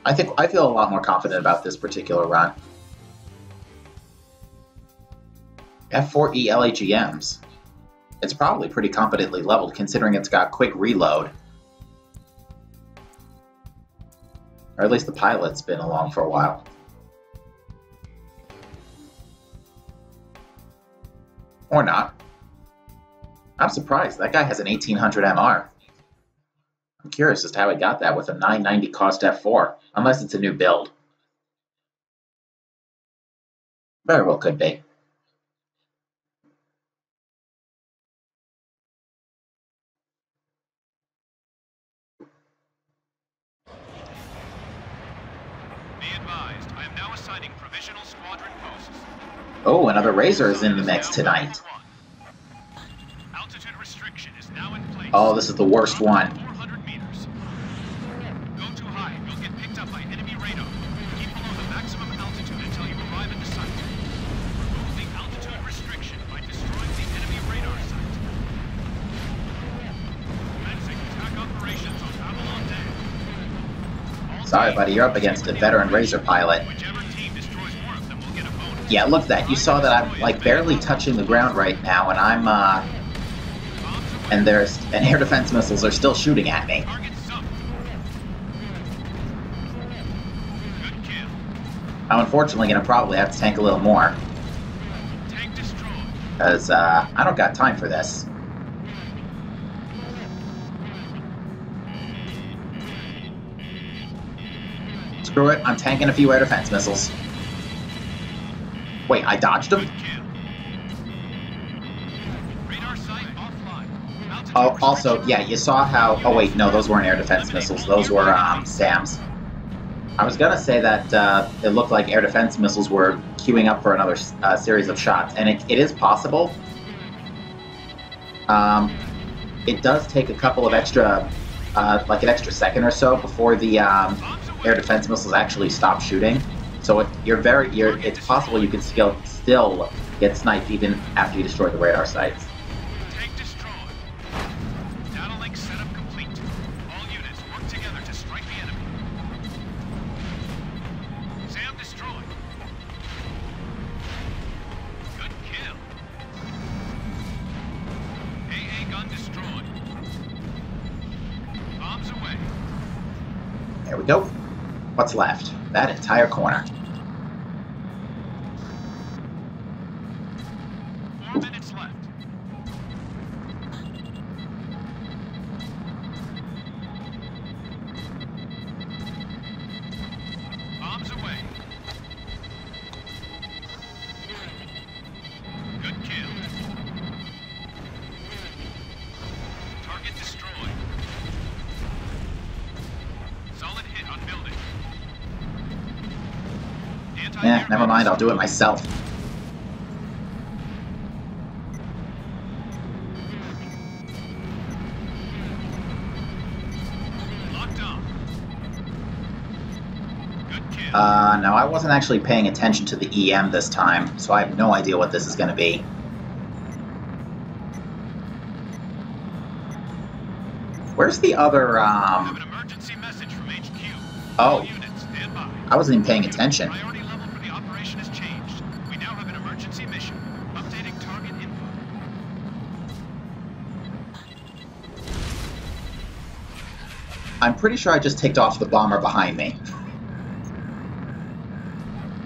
I feel a lot more confident about this particular run. F4E LAGMs. It's probably pretty competently leveled considering it's got quick reload. Or at least the pilot's been along for a while. Or not. I'm surprised. That guy has an 1800 MR. I'm curious as to how he got that with a 990 cost F4. Unless it's a new build. Very well could be. Be advised, I am now assigning provisional squadron posts. Oh, another Razor is in the mix tonight. Altitude restriction is now in place. Oh, this is the worst one. 400 meters. Go too high, you'll get picked up by enemy radar. Keep below the maximum altitude until you arrive at the site. Remove the altitude restriction by destroying the enemy radar site. Commencing attack operations on Avalon Dam. Sorry, buddy, you're up against a veteran Razor pilot. Whichever team destroys more of them will get a bonus. Yeah, look at that. You saw that I'm like barely touching the ground right now, and I'm and air defense missiles are still shooting at me. Target sunk. Good kill. I'm unfortunately gonna probably have to tank a little more, Tank destroyed. because I don't got time for this. Screw it, I'm tanking a few air defense missiles. Wait, I dodged them? Good kill. Radar site offline. Altitude Oh, also, restriction. yeah, you saw how... Oh, wait, no, those weren't air defense missiles. Those were, SAMs. I was gonna say that it looked like air defense missiles were queuing up for another series of shots, and it is possible. It does take a couple of extra, like an extra second or so before the air defense missiles actually stop shooting. So it's possible you can still get sniped even after you destroy the radar sites. Tank destroyed. Data link setup complete. All units work together to strike the enemy. SAM destroyed. Good kill. AA gun destroyed. Bombs away. There we go. What's left? That entire corner. 4 minutes left. Eh, never mind, I'll do it myself. Locked on. Good kill. Now I wasn't actually paying attention to the EM this time, so I have no idea what this is going to be. Where's the other, Have an emergency message from HQ. Oh. All units, stand by. I wasn't even paying attention. Priority level for the operation has changed. We now have an emergency mission. Updating target info. I'm pretty sure I just ticked off the bomber behind me.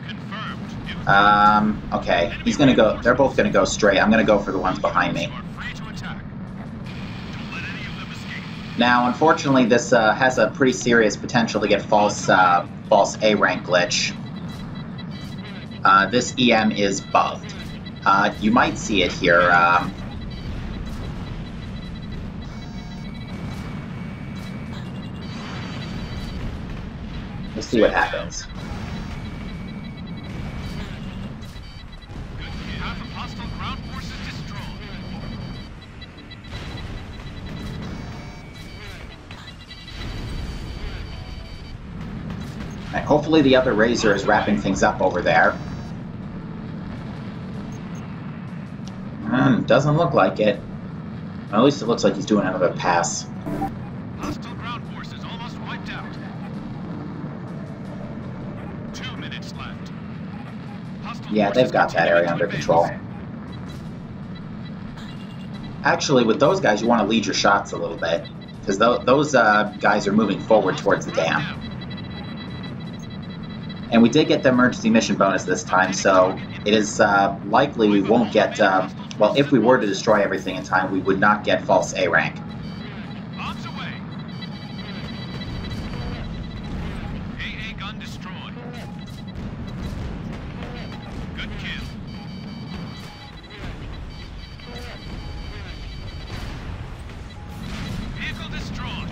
Confirmed. Okay. He's gonna go, they're both gonna go straight. I'm gonna go for the ones behind me. You are free to attack. Don't let any of them escape. Now, unfortunately, this has a pretty serious potential to get false A rank glitch. This EM is bugged. You might see it here. Let's see what happens. Good kill. Half of hostile ground forces destroyed. Right, hopefully the other Razor is wrapping things up over there. Doesn't look like it. At least it looks like he's doing another pass. Hostile ground forces almost wiped out. 2 minutes left. Hostile Yeah, they've forces got that area continue under to control. advance. Actually, with those guys, you want to lead your shots a little bit, because those guys are moving forward towards the dam. And we did get the emergency mission bonus this time, so it is likely we won't get, well, if we were to destroy everything in time, we would not get false A rank. Bombs away. AA gun destroyed. Good kill. Vehicle destroyed.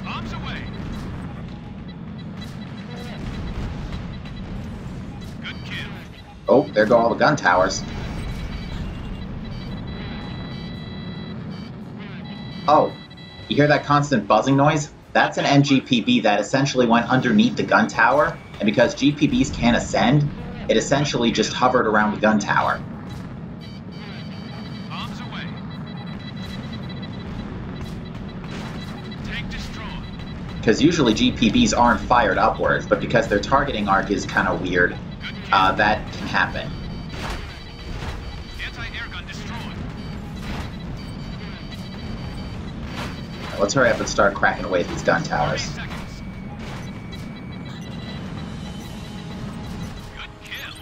Bombs away. Good kill. Oh, there go all the gun towers. Oh, you hear that constant buzzing noise? That's an NGPB that essentially went underneath the gun tower, and because GPBs can't ascend, it essentially just hovered around the gun tower. Bombs away. Tank destroyed. Because usually GPBs aren't fired upwards, but because their targeting arc is kind of weird, that can happen. Anti-air gun destroyed. Let's hurry up and start cracking away at these gun 30 towers. seconds. Good kill.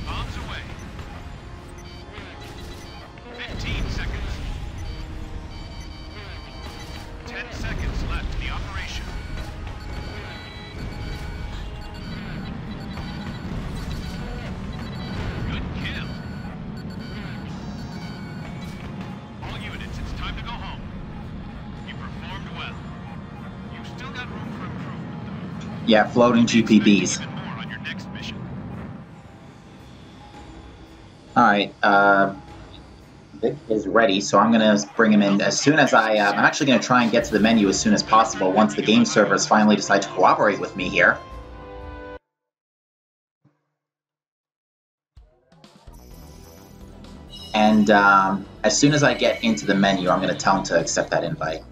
Bombs away. 15 seconds. 10 seconds left in the operation. Good kill. All units, it's time to go home. You performed well. You've still got room for improvement, though. Yeah, floating GPBs. Even more on your next mission. Alright, Vic is ready, so I'm going to bring him in as soon as I'm actually going to try and get to the menu as soon as possible once the game servers finally decide to cooperate with me here. And as soon as I get into the menu, I'm going to tell him to accept that invite.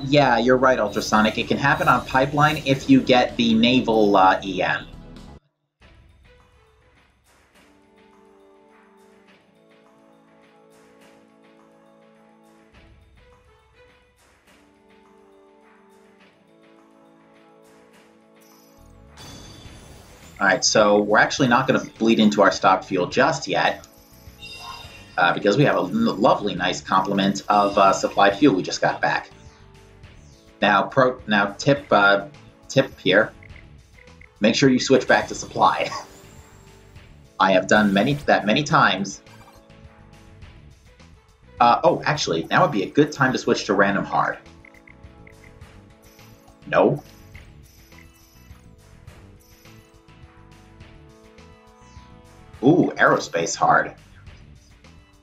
Yeah, you're right, Ultrasonic. It can happen on Pipeline if you get the Naval EM. Alright, so we're actually not going to bleed into our stock fuel just yet, because we have a lovely, nice complement of supplied fuel we just got back. Now, tip here, make sure you switch back to supply. I have done that many times. Oh, actually, now would be a good time to switch to random hard. No. Ooh, aerospace hard.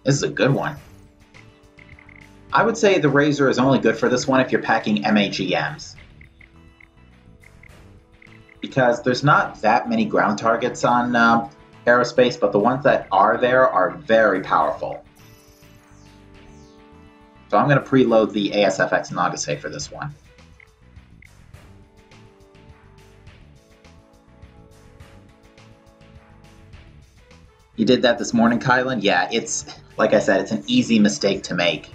This is a good one. I would say the Razor is only good for this one if you're packing MAGMs. Because there's not that many ground targets on aerospace, but the ones that are there are very powerful. So I'm going to preload the ASFX Nagase for this one. You did that this morning, Kylan? Yeah, it's, like I said, it's an easy mistake to make.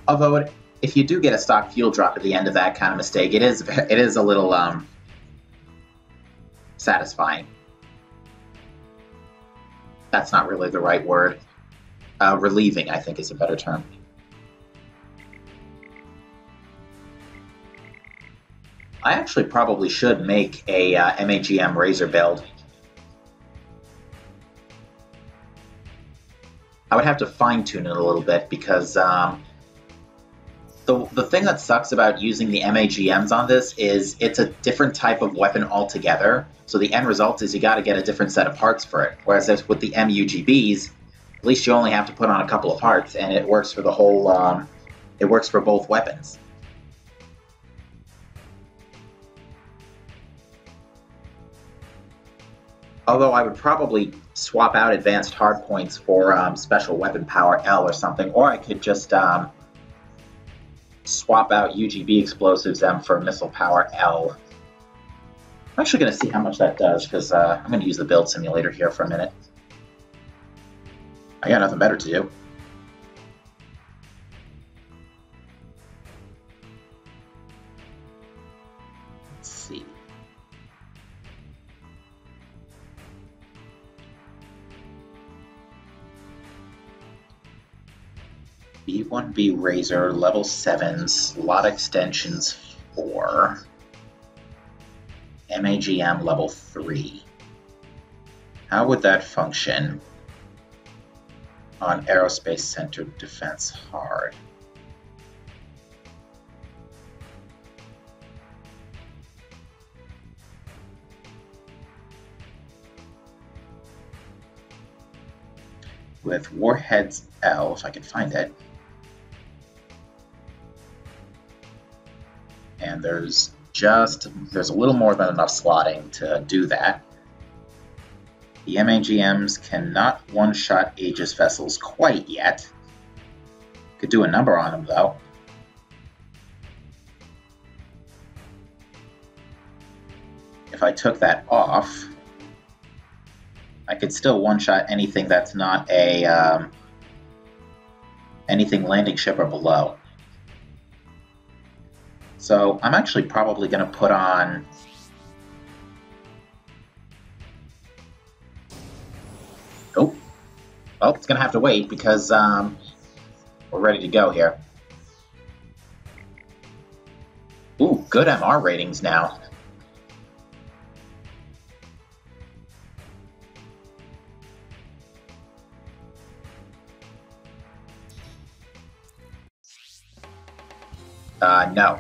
Although, if you do get a stock fuel drop at the end of that kind of mistake, it is a little satisfying. That's not really the right word. Relieving, I think, is a better term. I actually probably should make a MAGM Razor build. I would have to fine-tune it a little bit because the thing that sucks about using the MAGMs on this is it's a different type of weapon altogether, so the end result is you got to get a different set of parts for it. Whereas with the MUGBs, at least you only have to put on a couple of parts, and it works for the whole. It works for both weapons. Although I would probably swap out advanced hardpoints for special weapon power L or something, or I could just swap out UGB explosives M for missile power L. I'm actually going to see how much that does, because I'm going to use the build simulator here for a minute. I got nothing better to do. Let's see. B1B Razor, level 7, slot extensions 4, MAGM level 3. How would that function on Aerospace Centered Defense Hard? With Warheads L, if I can find it. And there's a little more than enough slotting to do that. The MAGMs cannot one-shot Aegis vessels quite yet. Could do a number on them, though. If I took that off, I could still one-shot anything that's not a anything landing ship or below. So I'm actually probably going to put on oh, well, it's going to have to wait because we're ready to go here. Ooh, good MR ratings now. No.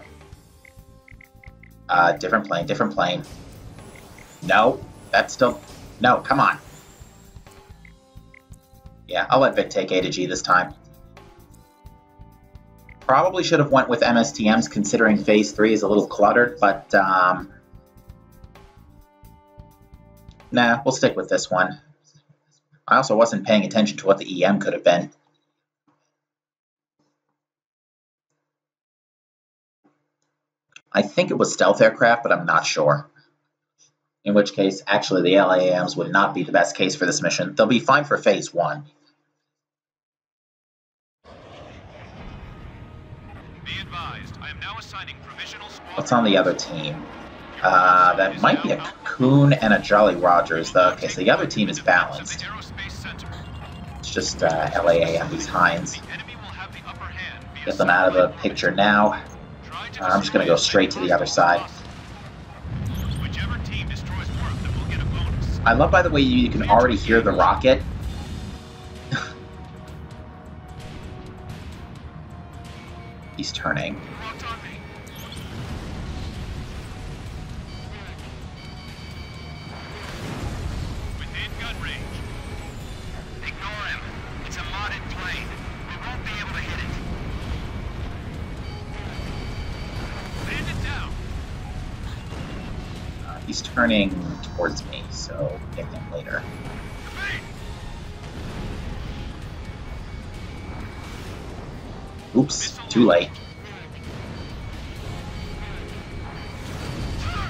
Different plane, different plane. No, that's still... No, come on. Yeah, I'll let Vic take A to G this time. Probably should have went with MSTMs considering Phase 3 is a little cluttered, but nah, we'll stick with this one. I also wasn't paying attention to what the EM could have been. I think it was stealth aircraft, but I'm not sure. In which case, actually, the LAAMs would not be the best case for this mission. They'll be fine for Phase 1. Be advised, I am now assigning provisional squadron. What's on the other team? That might be a Cocoon and a Jolly Rogers, though. Okay, so the other team is balanced. It's just LAAM, these Hinds. Get them out of the picture now. I'm just going to go straight to the other side. I love, by the way, you can already hear the rocket. He's turning. Within gun range. Ignore him. It's a modded plane. We won't be able to hit it. Land it down. He's turning towards me, so get him later. Oops, too late.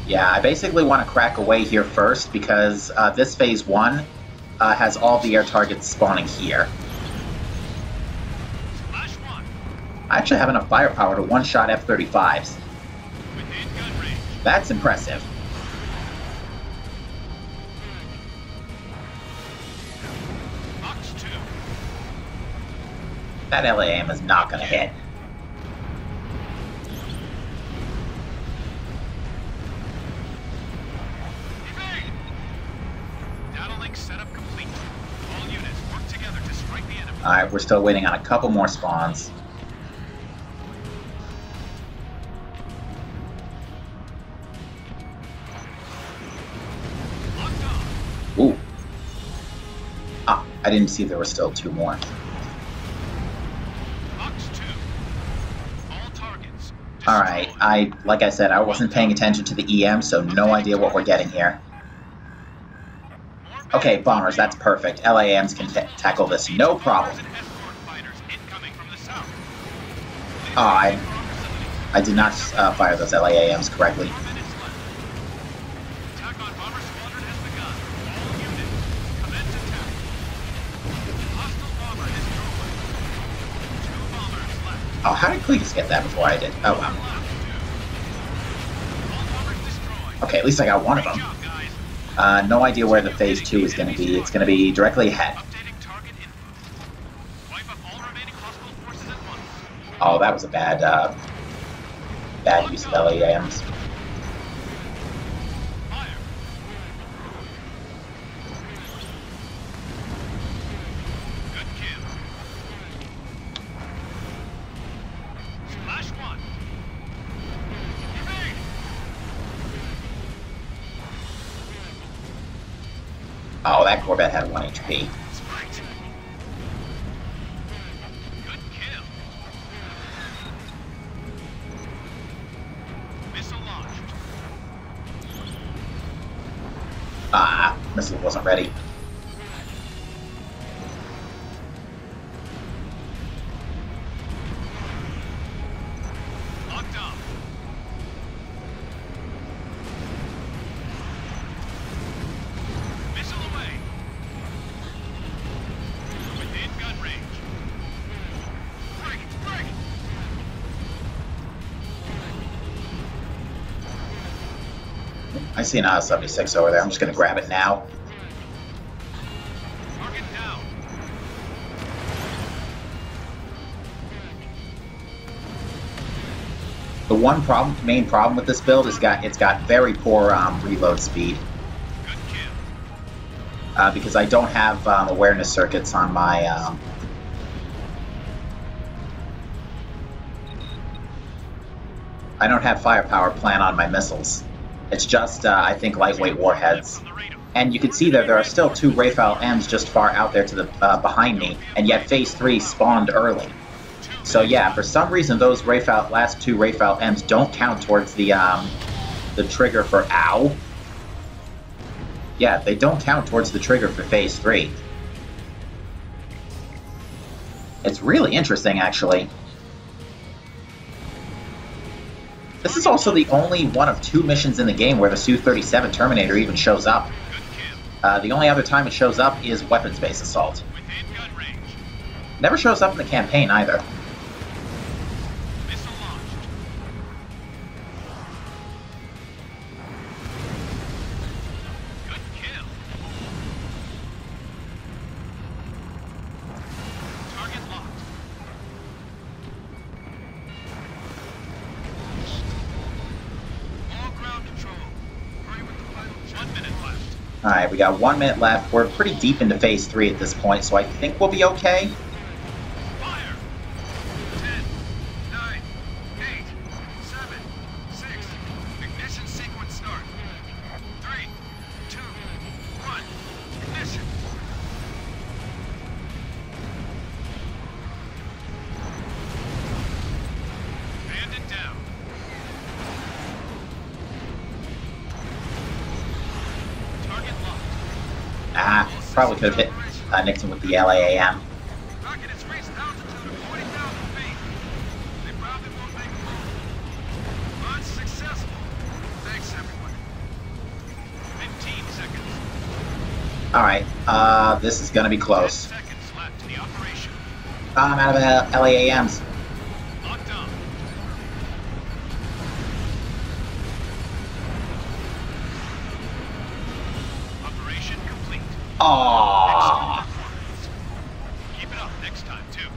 Yeah, I basically want to crack away here first because this Phase 1 has all the air targets spawning here. Splash one. I actually have enough firepower to one-shot F-35s. Within gun range. That's impressive. Fox 2. That LAM is not going to hit. Evade. Data link setup complete. All units work together to strike the enemy. Alright, we're still waiting on a couple more spawns. Locked on. Ooh. Ah, I didn't see there were still two more. Fox 2. All targets. Alright, like I said, I wasn't paying attention to the EM, so no idea what we're getting here. Okay, bombers, that's perfect. LAMs can tackle this, no problem. Oh, I did not fire those LAMs correctly. Oh, how did Cletus get that before I did? Oh, wow. Okay, at least I got one of them. No idea where the Phase 2 is going to be. It's going to be directly ahead. Oh, that was a bad use of LAMs. Oh, that Corvette had 1 HP. Good kill. Missile launched. Ah, missile wasn't ready. Locked up. Missile away. Within gun range. Frigate, frigate. I see an IL-76 over there. I'm just going to grab it now. Target down. The main problem with this build is it's got very poor reload speed. Good kill. Because I don't have awareness circuits on my I don't have firepower plan on my missiles. It's just I think lightweight warheads. And you can see that there are still 2 Rafale M's just far out there to the behind me, and yet Phase 3 spawned early. So yeah, for some reason those last 2 Rafale M's don't count towards the trigger for OW. Yeah, they don't count towards the trigger for Phase 3. It's really interesting, actually. This is also the only one of 2 missions in the game where the Su-37 Terminator even shows up. The only other time it shows up is weapons-based assault. Within gun range. Never shows up in the campaign either. Missile launched. Good kill. Target locked. All ground control. Hurry with the final check. 1 minute left. Alright, we got 1 minute left. We're pretty deep into Phase 3 at this point, so I think we'll be okay. Fire! 10, 9, 8, 7, 6. Ignition sequence start. 3, 2, 1. Ignition. Bandit down. Target locked. Ah, probably could have hit Nixon with the LAAM. Rocket has reached altitude of 40,000 feet. They probably won't make a move. Launch successful. Thanks, everyone. 15 seconds. Alright, this is gonna be 10 close. seconds left to the operation. I'm out of LAAMs. Locked on. Operation complete. Aww. Excellent performance. Keep it up next time, too.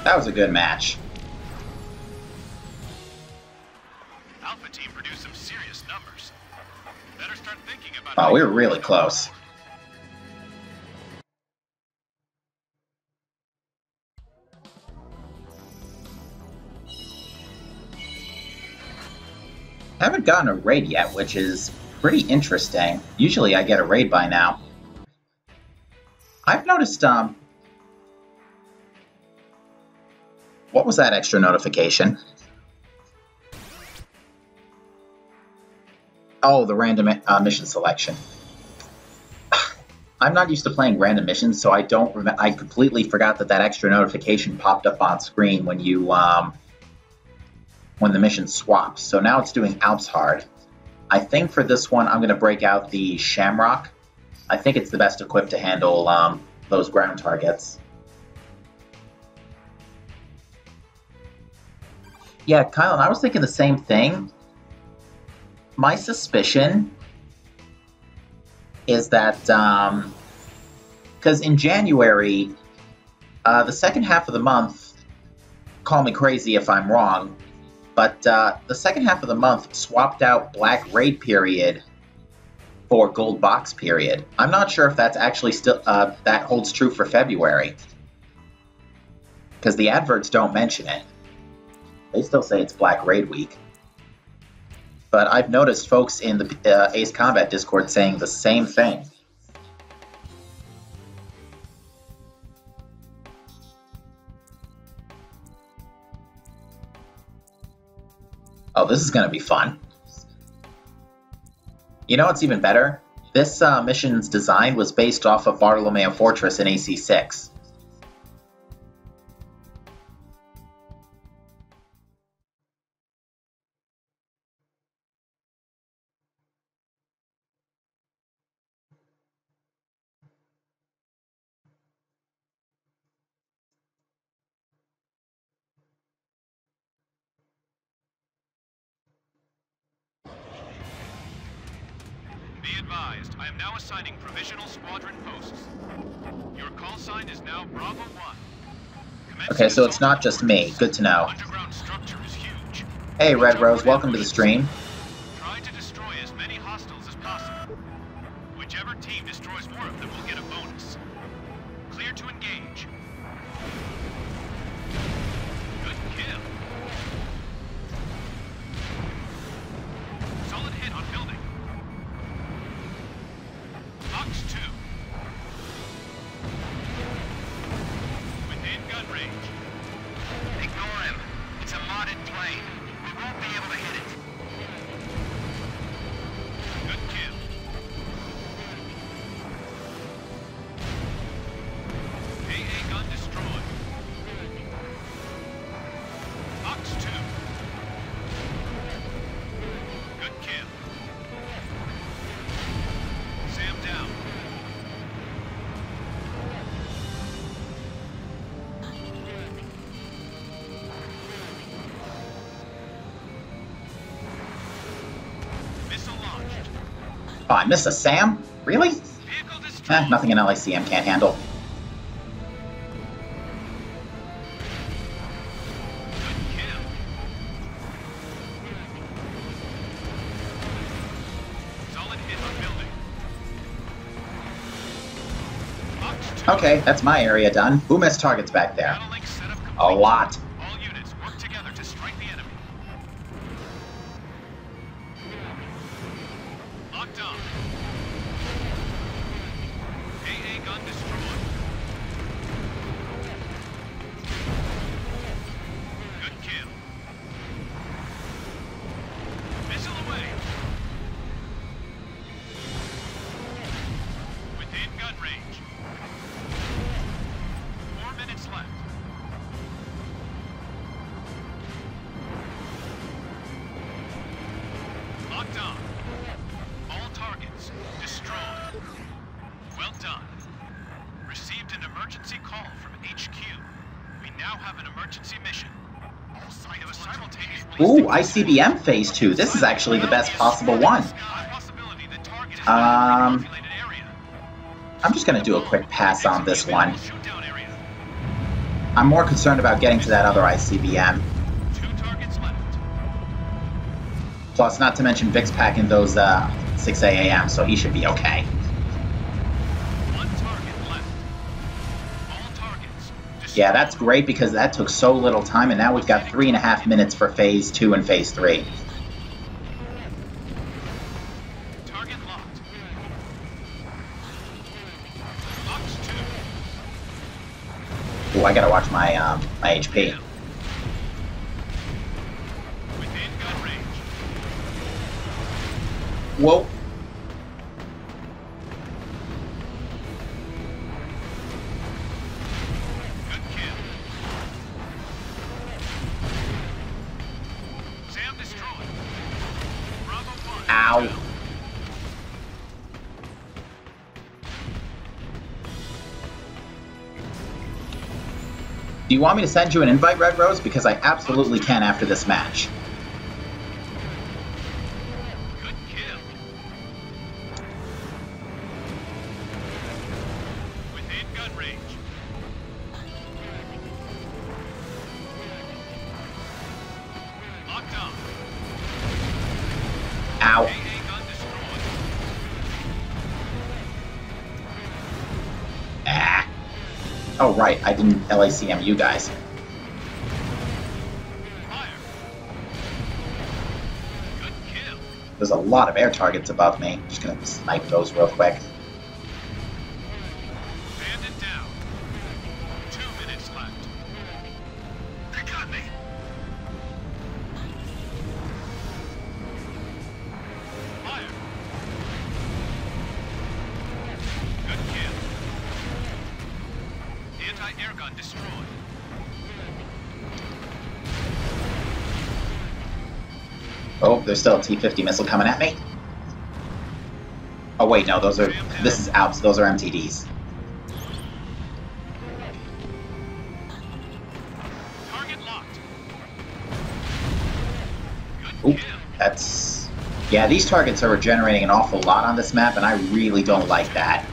That was a good match. Alpha team produced some serious numbers. Better start thinking about Oh, we were really close. Haven't gotten a raid yet, which is pretty interesting. Usually I get a raid by now. I've noticed, what was that extra notification? Oh, the random mission selection. I'm not used to playing random missions, so I don't remember. I completely forgot that that extra notification popped up on screen when you, when the mission swaps. So now it's doing Alps Hard. I think for this one, I'm going to break out the Shamrock. I think it's the best equipped to handle those ground targets. Yeah, Kyle, and I was thinking the same thing. My suspicion is that, because in January, the second half of the month, call me crazy if I'm wrong, but the second half of the month swapped out Black Raid period for Gold Box period. I'm not sure if that's actually still, that holds true for February, because the adverts don't mention it. They still say it's Black Raid week. But I've noticed folks in the Ace Combat Discord saying the same thing. Oh, this is going to be fun. You know what's even better? This mission's design was based off of Bartolomeo Fortress in AC6. Be advised, I am now assigning provisional squadron posts. Your call sign is now Bravo 1. Commencing Okay, so it's assault not just me. Good to know. Underground structure is huge. Hey, Red Rose, welcome to the stream. Try to destroy as many hostiles as possible. Whichever team destroys more of them will get a bonus. Clear to engage. Good kill. Solid hit on building. Box 2. Within gun range. Ignore him. It's a modded plane. We won't be able to hit it. Good kill. AA gun destroyed. Oh, I missed a SAM? Really? Vehicle destroyed. Nothing an LACM can't handle. Good kill. Solid hit on building. Box 2. Okay, that's my area done. Who missed targets back there? Battle link setup complete. A lot. All units work together to strike the enemy. Locked on. AA gun destroyed. Good kill. Missile away. Within gun range. 4 minutes left. Locked on. All targets destroyed. Well done. Received an emergency call from HQ. We now have an emergency mission. All sites were simultaneously. Ooh, ICBM Phase 2. This is actually the best possible one. High possibility the target is Um, in a populated area. I'm just going to do a quick pass on this one. Shootdown area. I'm more concerned about getting to that other ICBM. 2 targets left. Plus, not to mention Vic's packing those 6 AAM, so he should be okay. 1 target left. All targets destroyed. Yeah, that's great because that took so little time, and now we've got 3.5 minutes for Phase 2 and Phase 3. Target locked. Box 2. Ooh, I gotta watch my my HP. Within gun range. Whoa. Good kill. SAM destroyed. Bravo 1. Ow. Do you want me to send you an invite, Red Rose? Because I absolutely can after this match. Good kill. Within gun range. Locked on. Ow. AA gun destroyed. Ah. Oh, right. I didn't LACM you guys. Fire. Good kill. There's a lot of air targets above me. Just gonna snipe those real quick. Bandit down. 2 minutes left. They got me. Fire. Good kill. Anti-air gun destroyed. Oh, there's still a T-50 missile coming at me. Oh wait, no, those are. This is ALPS. Those are MTDs. Target locked. Oop, Good kill. that's. Yeah, these targets are regenerating an awful lot on this map, and I really don't like that.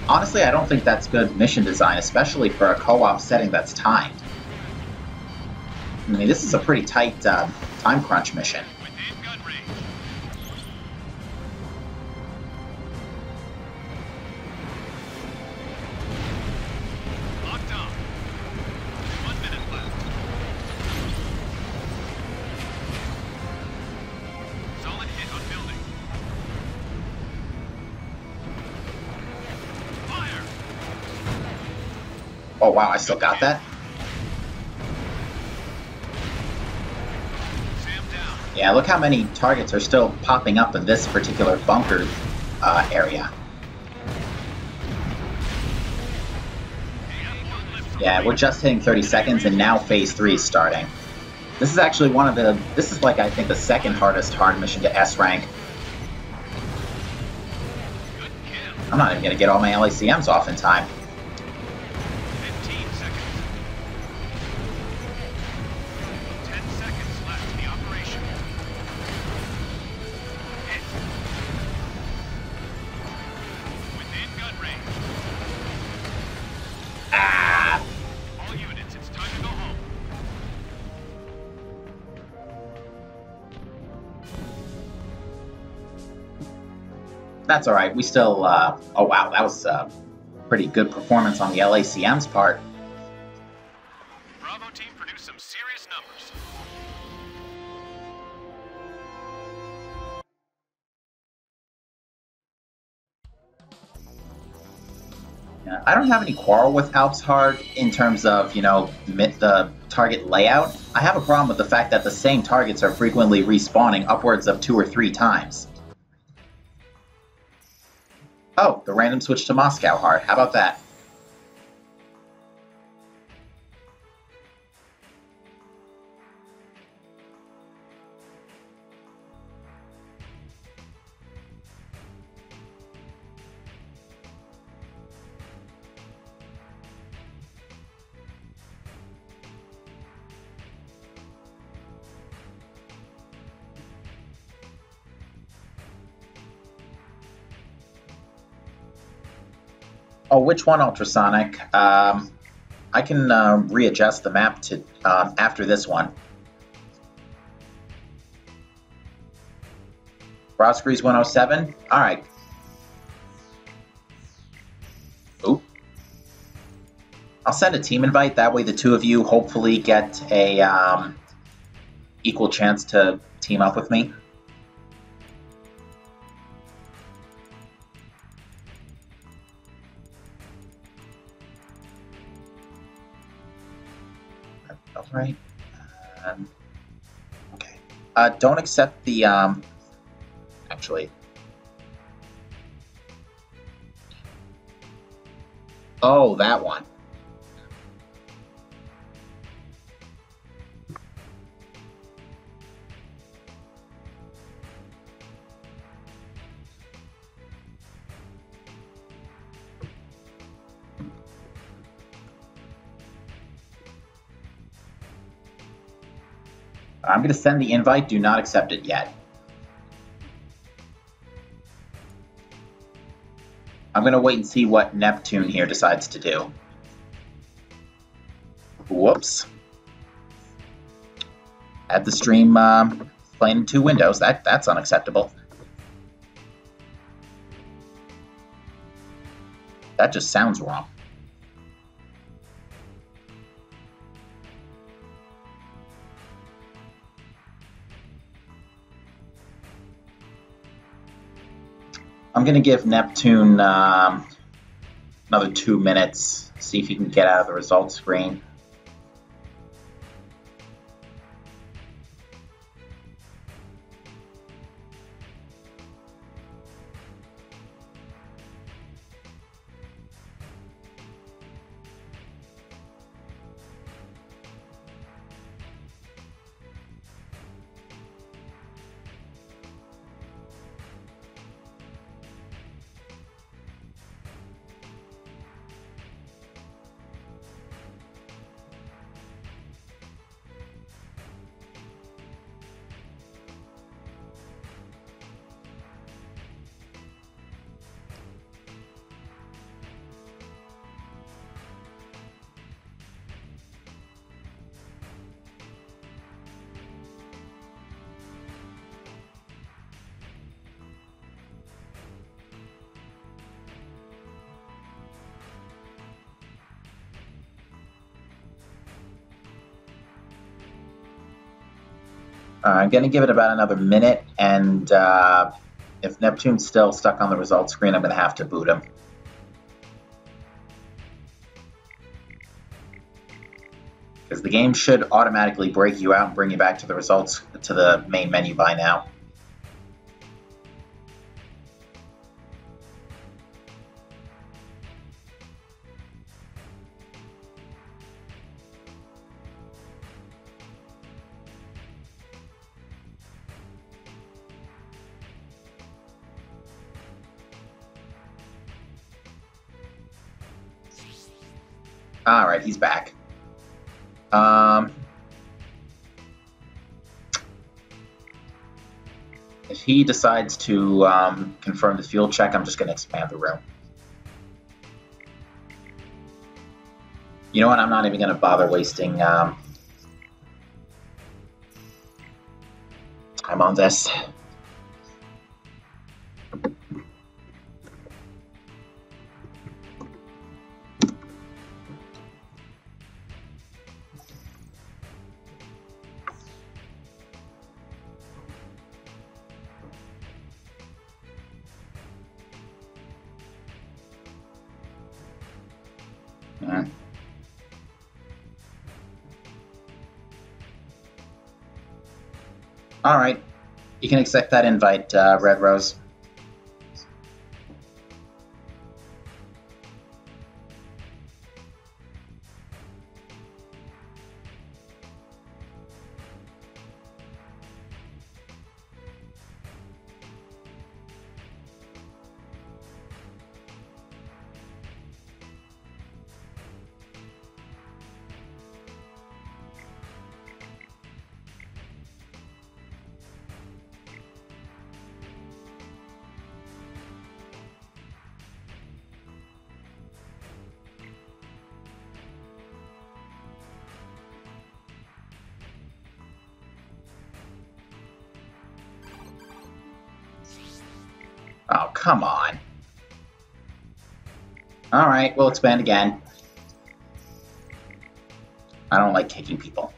Honestly, I don't think that's good mission design, especially for a co-op setting that's timed. I mean, this is a pretty tight time crunch mission. Within gun range. Locked on. 1 minute left. Solid hit on building. Fire! Oh wow, I still got that? SAM down. Yeah, look how many targets are still popping up in this particular bunker area. Yeah, we're just hitting 30 seconds, and now Phase 3 is starting. This is actually one of the... This is like, I think, the second hardest hard mission to S rank. Good kill. I'm not even going to get all my LACMs off in time. 15 seconds. 10 seconds left in the operation. Hit. That's all right. We still. Oh wow, that was a pretty good performance on the LACM's part. Bravo team produced some serious numbers. Yeah, I don't have any quarrel with Alps Hard in terms of, the target layout. I have a problem with the fact that the same targets are frequently respawning upwards of 2 or 3 times. Oh, the random switch to Moscow Hard. How about that? Oh, which one, Ultrasonic? I can readjust the map to after this one. Roscrews 107? Alright. Oop. I'll send a team invite, that way the two of you hopefully get a equal chance to team up with me. Right. Okay. Don't accept the, actually. Oh, that one. I'm going to send the invite. Do not accept it yet. I'm going to wait and see what Neptune here decides to do. Whoops. Had the stream playing in 2 windows. That's unacceptable. That just sounds wrong. I'm going to give Neptune another 2 minutes, see if he can get out of the results screen. I'm going to give it about another minute, and if Neptune's still stuck on the results screen, I'm going to have to boot him. Because the game should automatically break you out and bring you back to the results, to the main menu by now. Alright, he's back. If he decides to confirm the fuel check, I'm just going to expand the room. You know what? I'm not even going to bother wasting time on this. Yeah. All right. You can accept that invite, Red Rose. Oh, come on. Alright, we'll expand again. I don't like kicking people.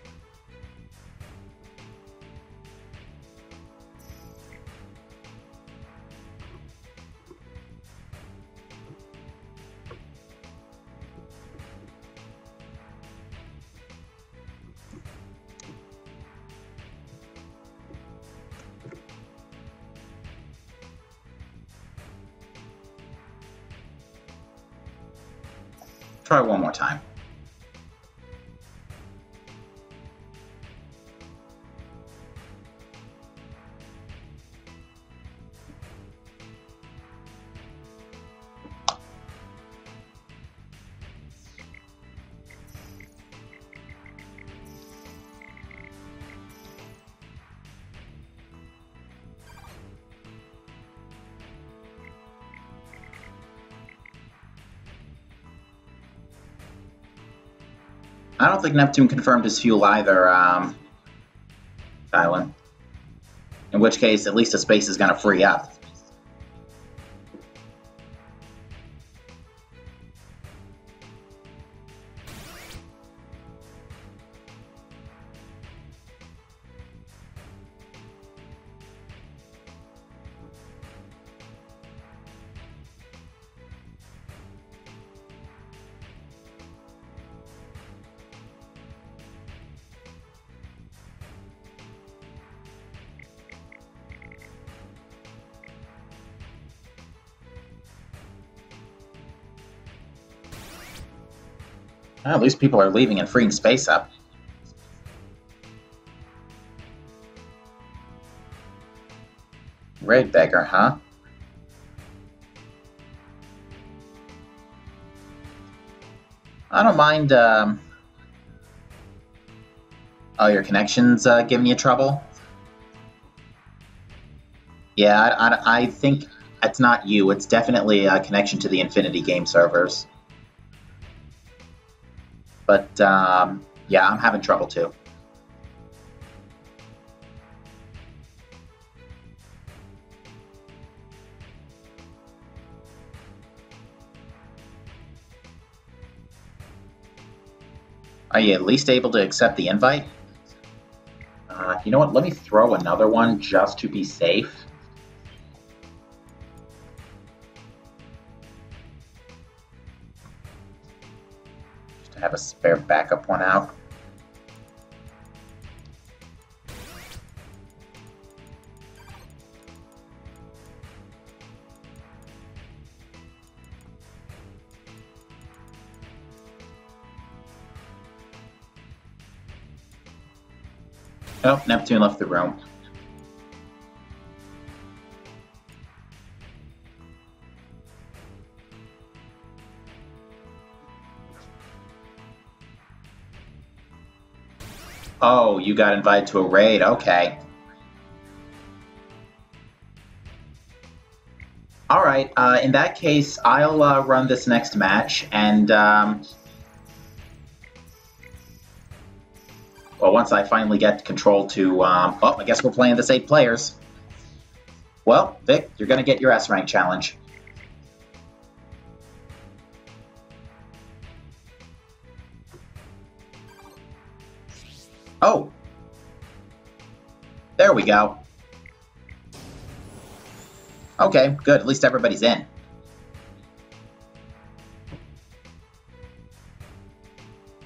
Try one more time. I don't think Neptune confirmed his fuel either, Kylan. In which case, at least the space is going to free up. Well, at least people are leaving and freeing space up. Raid Beggar, huh? I don't mind, Oh, your connection's giving you trouble? Yeah, I think it's not you. It's definitely a connection to the Infinity game servers. But, yeah, I'm having trouble too. Are you at least able to accept the invite? You know what? Let me throw another one just to be safe. Just to have a spare backup one out. Oh, Neptune left the room. Oh, you got invited to a raid. Okay. All right. In that case, I'll run this next match, and well, once I finally get control to, oh, I guess we're playing this 8 players. Well, Vic, you're going to get your S-rank challenge. Oh. There we go. Okay, good. At least everybody's in.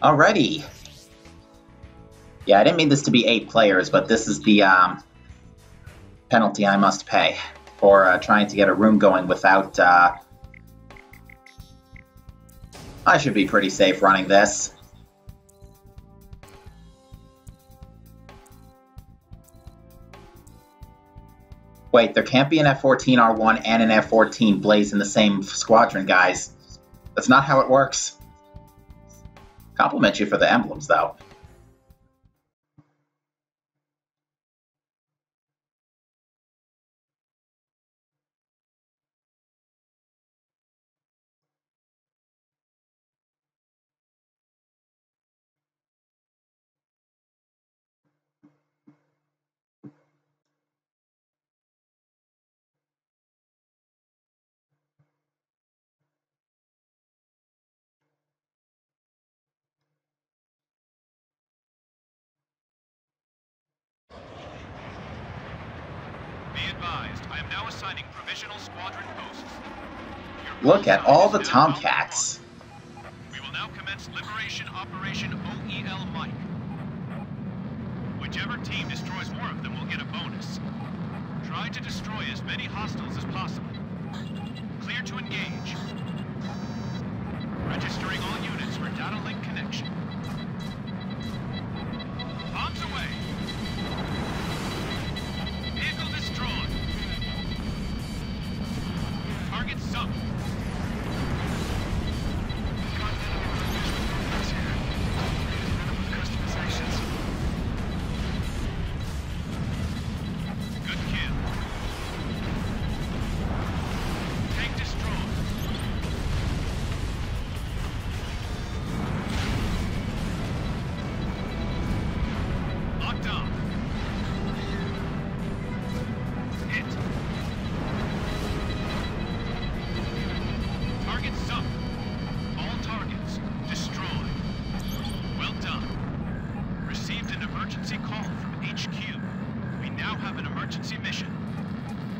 Alrighty. Yeah, I didn't mean this to be 8 players, but this is the penalty I must pay for trying to get a room going without... I should be pretty safe running this. Wait, there can't be an F-14R1 and an F-14 Blaze in the same squadron, guys. That's not how it works. Compliment you for the emblems, though. Advised, I am now assigning provisional squadron posts. Look at all the Tomcats. We will now commence Liberation Operation OEL Mike. Whichever team destroys more of them will get a bonus. Try to destroy as many hostiles as possible. Clear to engage. Registering all units for data link connection. Bombs away. Vehicle destroyed. Target sunk. Good kill. Tank destroyed. Locked on. Hit. Target sunk. All targets destroyed. Well done. Received an emergency call from HQ. We now have an emergency mission.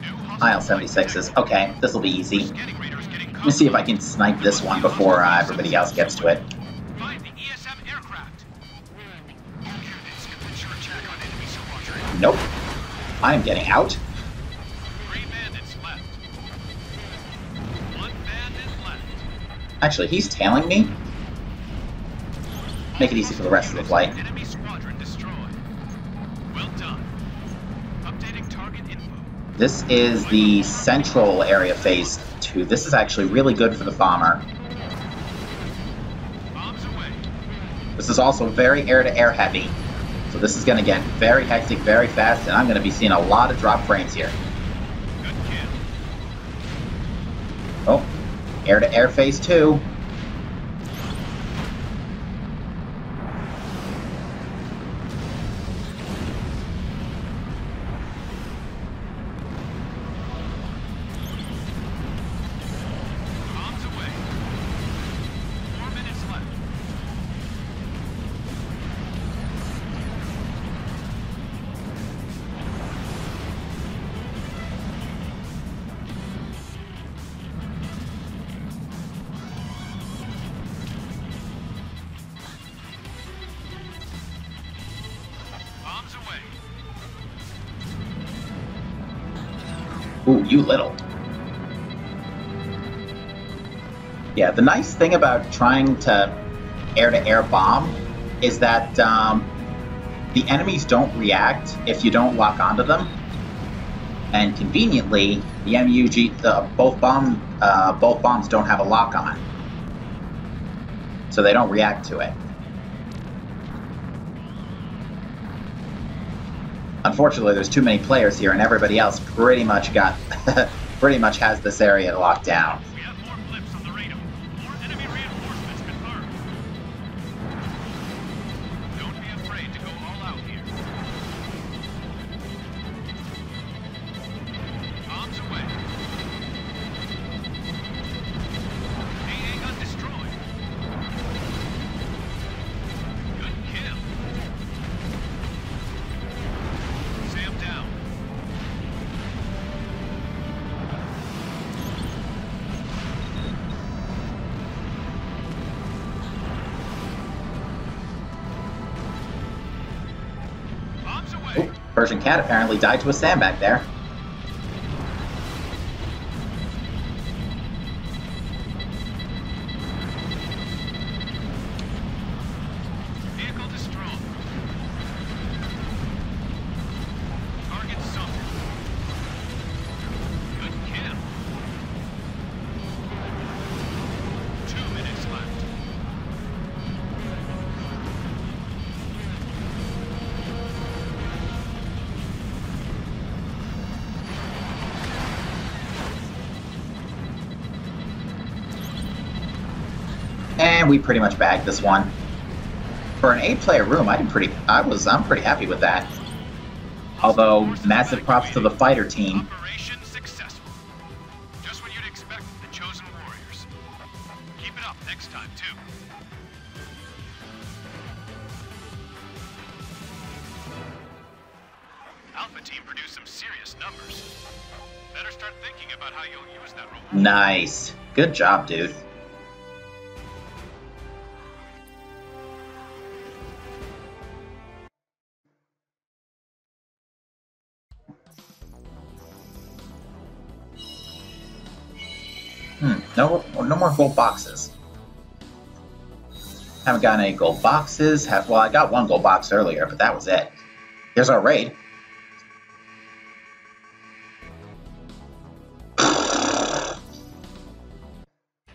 New Aisle 76s. Okay, this will be easy. Let me see if I can snipe this one before everybody else gets to it. Find the ESM aircraft. Nope. I'm getting out. 3 bandits left. 1 bandit left. Actually, he's tailing me. Make it easy for the rest of the flight. Enemy squadron destroyed. Well done. Updating target info. This is the central area phase 2. This is actually really good for the bomber. Bombs away. This is also very air-to-air heavy. So this is going to get very hectic, very fast, and I'm going to be seeing a lot of drop frames here. Good kill. Oh, air-to-air phase 2. Bombs away. 4 minutes left. Bombs away. Ooh, you little. Yeah, the nice thing about trying to air-to-air bomb is that the enemies don't react if you don't lock onto them. And conveniently, the MUG, both bombs don't have a lock on, so they don't react to it. Unfortunately, there's too many players here, and everybody else pretty much has this area locked down. We have more blips on the radar. More enemy reinforcements confirmed. Don't be afraid to go all out here. Bombs away. AA gun destroyed. Good kill. Sam down. Persian Cat apparently died to a sandbag there. Vehicle destroyed. Target sunk. Good kill. 2 minutes left. And we pretty much bagged this one. For an 8-player room, I'm pretty happy with that. Although, massive props to the fighter team. Operation successful. Just what you'd expect from the Chosen Warriors. Keep it up next time, too. Alpha Team produced some serious numbers. Better start thinking about how you'll use that reward. Nice. Good job, dude. No more gold boxes. Haven't gotten any gold boxes. Well, I got one gold box earlier, but that was it. Here's our raid. Yeah,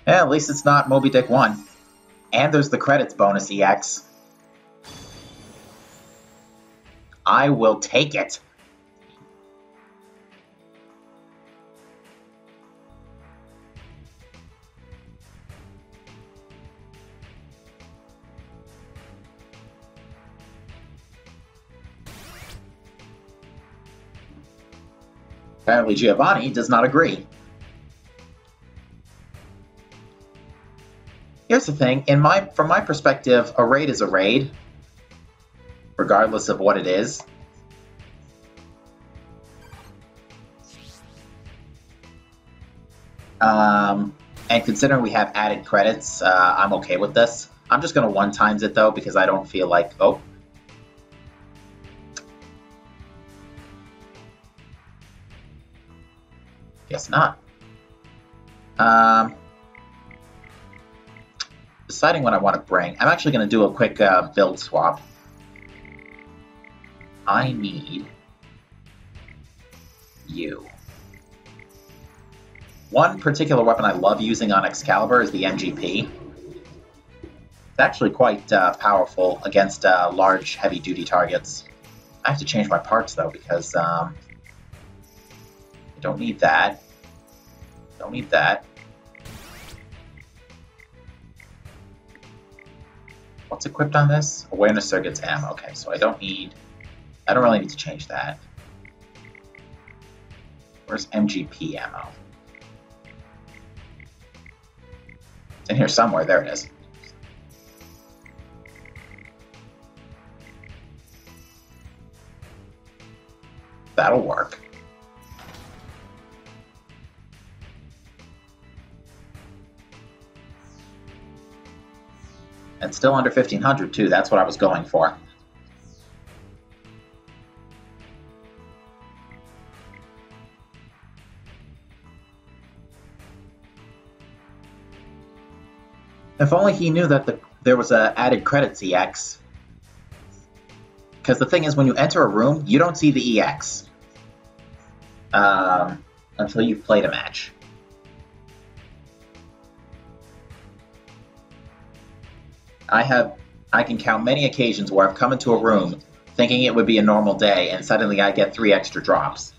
at least it's not Moby Dick 1. And there's the credits bonus EX. I will take it. Apparently Giovanni does not agree. Here's the thing, from my perspective, a raid is a raid, regardless of what it is. And considering we have added credits, I'm okay with this. I'm just going to one-times it, though, because I don't feel like... Oh. Guess not. Deciding what I want to bring. I'm actually going to do a quick build swap. I need you. One particular weapon I love using on Excalibur is the MGP. It's actually quite powerful against large, heavy-duty targets. I have to change my parts, though, because I don't need that. Don't need that. What's equipped on this? Awareness circuits ammo. Okay, so I don't really need to change that. Where's MGP ammo? It's in here somewhere. There it is. That'll work. And still under 1,500 too. That's what I was going for. If only he knew that there was a added credits EX. Because the thing is, when you enter a room, you don't see the EX until you've played a match. I can count many occasions where I've come into a room thinking it would be a normal day, and suddenly I get 3 extra drops.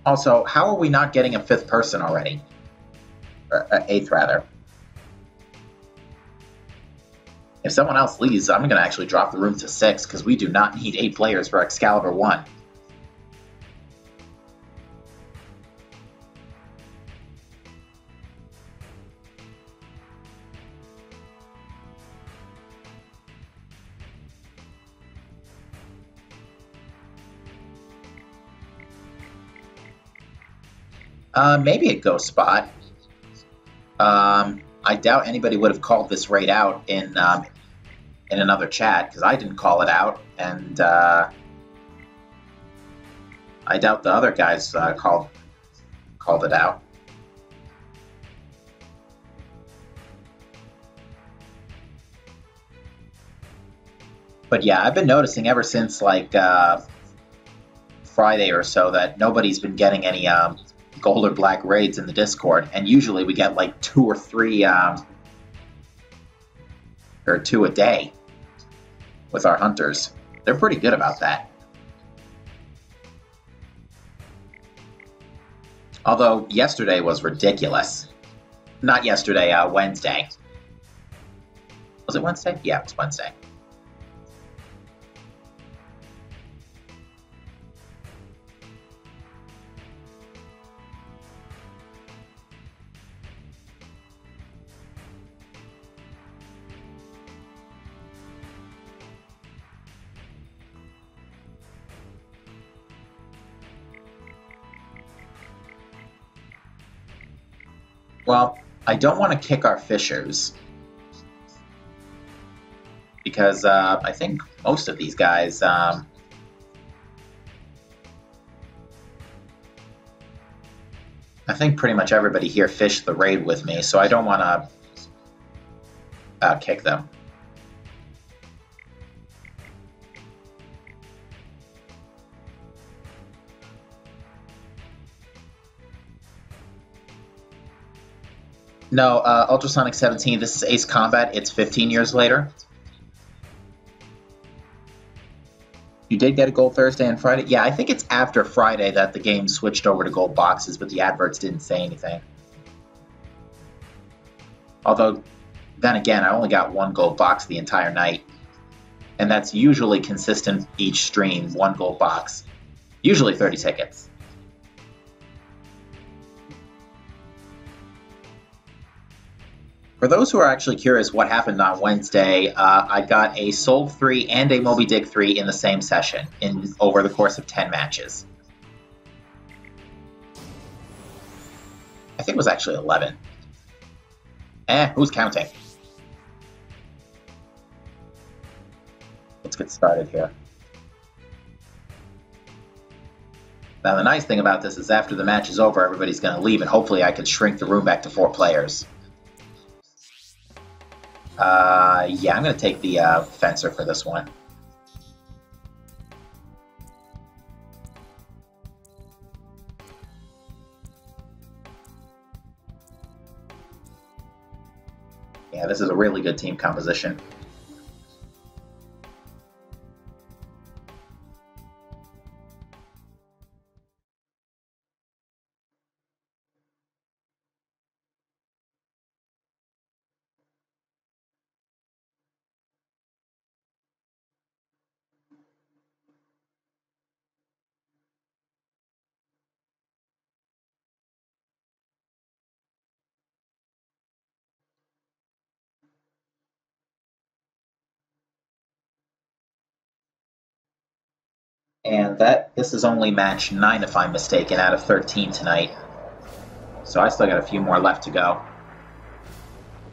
Also, how are we not getting a 5th person already? Or 8th, rather. If someone else leaves, I'm going to actually drop the room to 6, because we do not need 8 players for Excalibur 1. Maybe a ghost spot. I doubt anybody would have called this raid out in in another chat, because I didn't call it out, and I doubt the other guys called it out. But yeah, I've been noticing ever since like Friday or so that nobody's been getting any gold or black raids in the Discord, and usually we get like 2 or 3 or 2 a day with our hunters. They're pretty good about that. Although yesterday was ridiculous. Not yesterday, Wednesday. Was it Wednesday? Yeah, it was Wednesday. Well, I don't want to kick our fishers, because I think most of these guys I think pretty much everybody here fished the raid with me, so I don't want to kick them. No, Ultrasonic 17, this is Ace Combat. It's 15 years later. You did get a gold Thursday and Friday? Yeah, I think it's after Friday that the game switched over to gold boxes, but the adverts didn't say anything. Although, then again, I only got 1 gold box the entire night. And that's usually consistent each stream, 1 gold box. Usually 30 tickets. For those who are actually curious what happened on Wednesday, I got a Soul 3 and a Moby Dick 3 in the same session over the course of 10 matches. I think it was actually 11. Who's counting? Let's get started here. Now the nice thing about this is after the match is over, everybody's going to leave, and hopefully I can shrink the room back to 4 players. Yeah, I'm going to take the Fencer for this one. Yeah, this is a really good team composition. And this is only match 9, if I'm mistaken, out of 13 tonight. So I still got a few more left to go.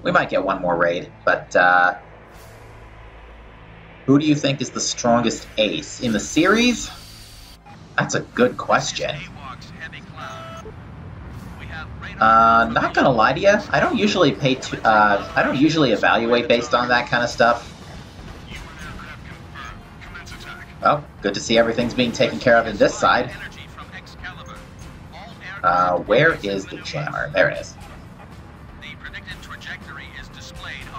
We might get 1 more raid, but who do you think is the strongest ace in the series? That's a good question. Not gonna lie to you, I don't usually I don't usually evaluate based on that kind of stuff. Well, good to see everything's being taken care of in this side. Where is the jammer? There it is.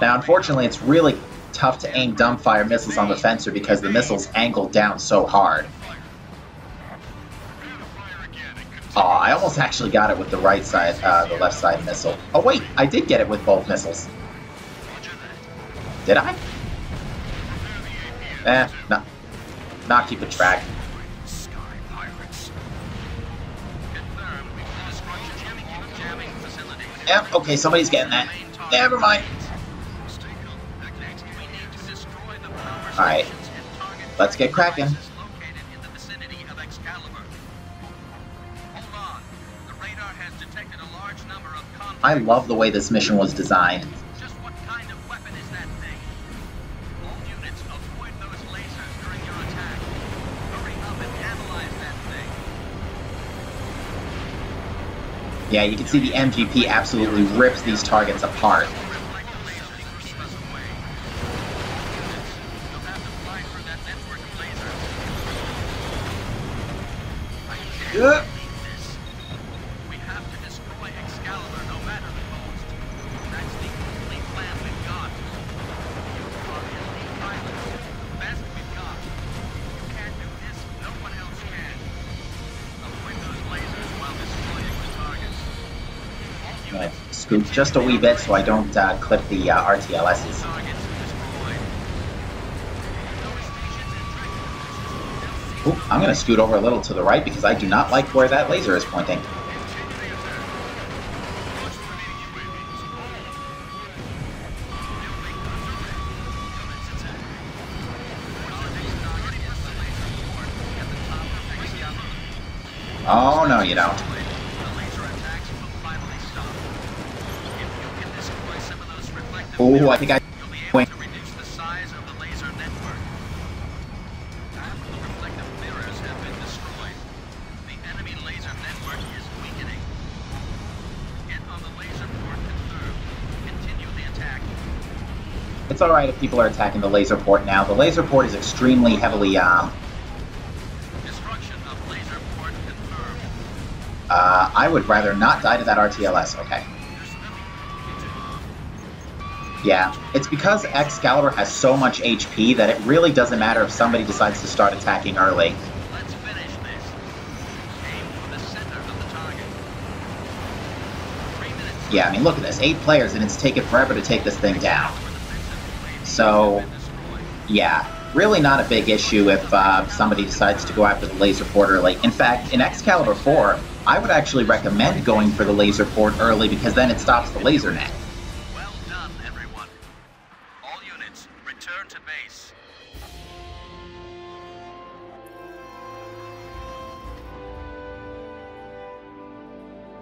Now, unfortunately, it's really tough to aim dumbfire missiles on the Fencer because the missiles angle down so hard. Oh, I almost actually got it with the right side, the left side missile. Oh wait, I did get it with both missiles. Did I? No. Not keeping track. Yeah, okay, somebody's getting that. Never mind. Alright. Let's get cracking. I love the way this mission was designed. Yeah, you can see the MGP absolutely rips these targets apart. We have to destroy Excalibur no matter the cost. That's the only plan we've got. You are the elite pilots, the best we've got. You can't do this, no one else can. Avoid those lasers while destroying the targets. I'm gonna scoot just a wee bit so I don't clip the RTLSs. Targets destroyed. Ooh, I'm gonna scoot over a little to the right because I do not like where that laser is pointing. Oh, no, you don't. Oh, I think I... Wait. Reduce the size of the laser network. Half of the reflective mirrors have been destroyed. The enemy laser network is weakening. Get on the laser port confirmed. Continue the attack. It's alright if people are attacking the laser port now. The laser port is extremely heavily, Destruction of laser port confirmed. I would rather not die to that RTLS, okay. Yeah, it's because Excalibur has so much HP that it really doesn't matter if somebody decides to start attacking early. Let's finish this. Aim for the center of the target. 3 minutes. Yeah, I mean, look at this. 8 players, and it's taken forever to take this thing down. So, yeah, really not a big issue if somebody decides to go after the laser port early. In fact, in Excalibur 4, I would actually recommend going for the laser port early because then it stops the laser net. Well done, everyone. All units, return to base.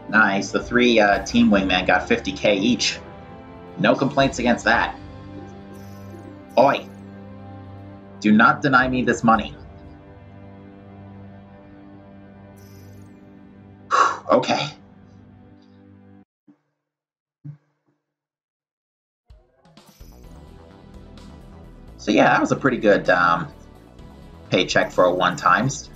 Nice, the 3 team wingmen got 50k each. No complaints against that. Oi! Do not deny me this money. Okay. So yeah, that was a pretty good paycheck for a one-times.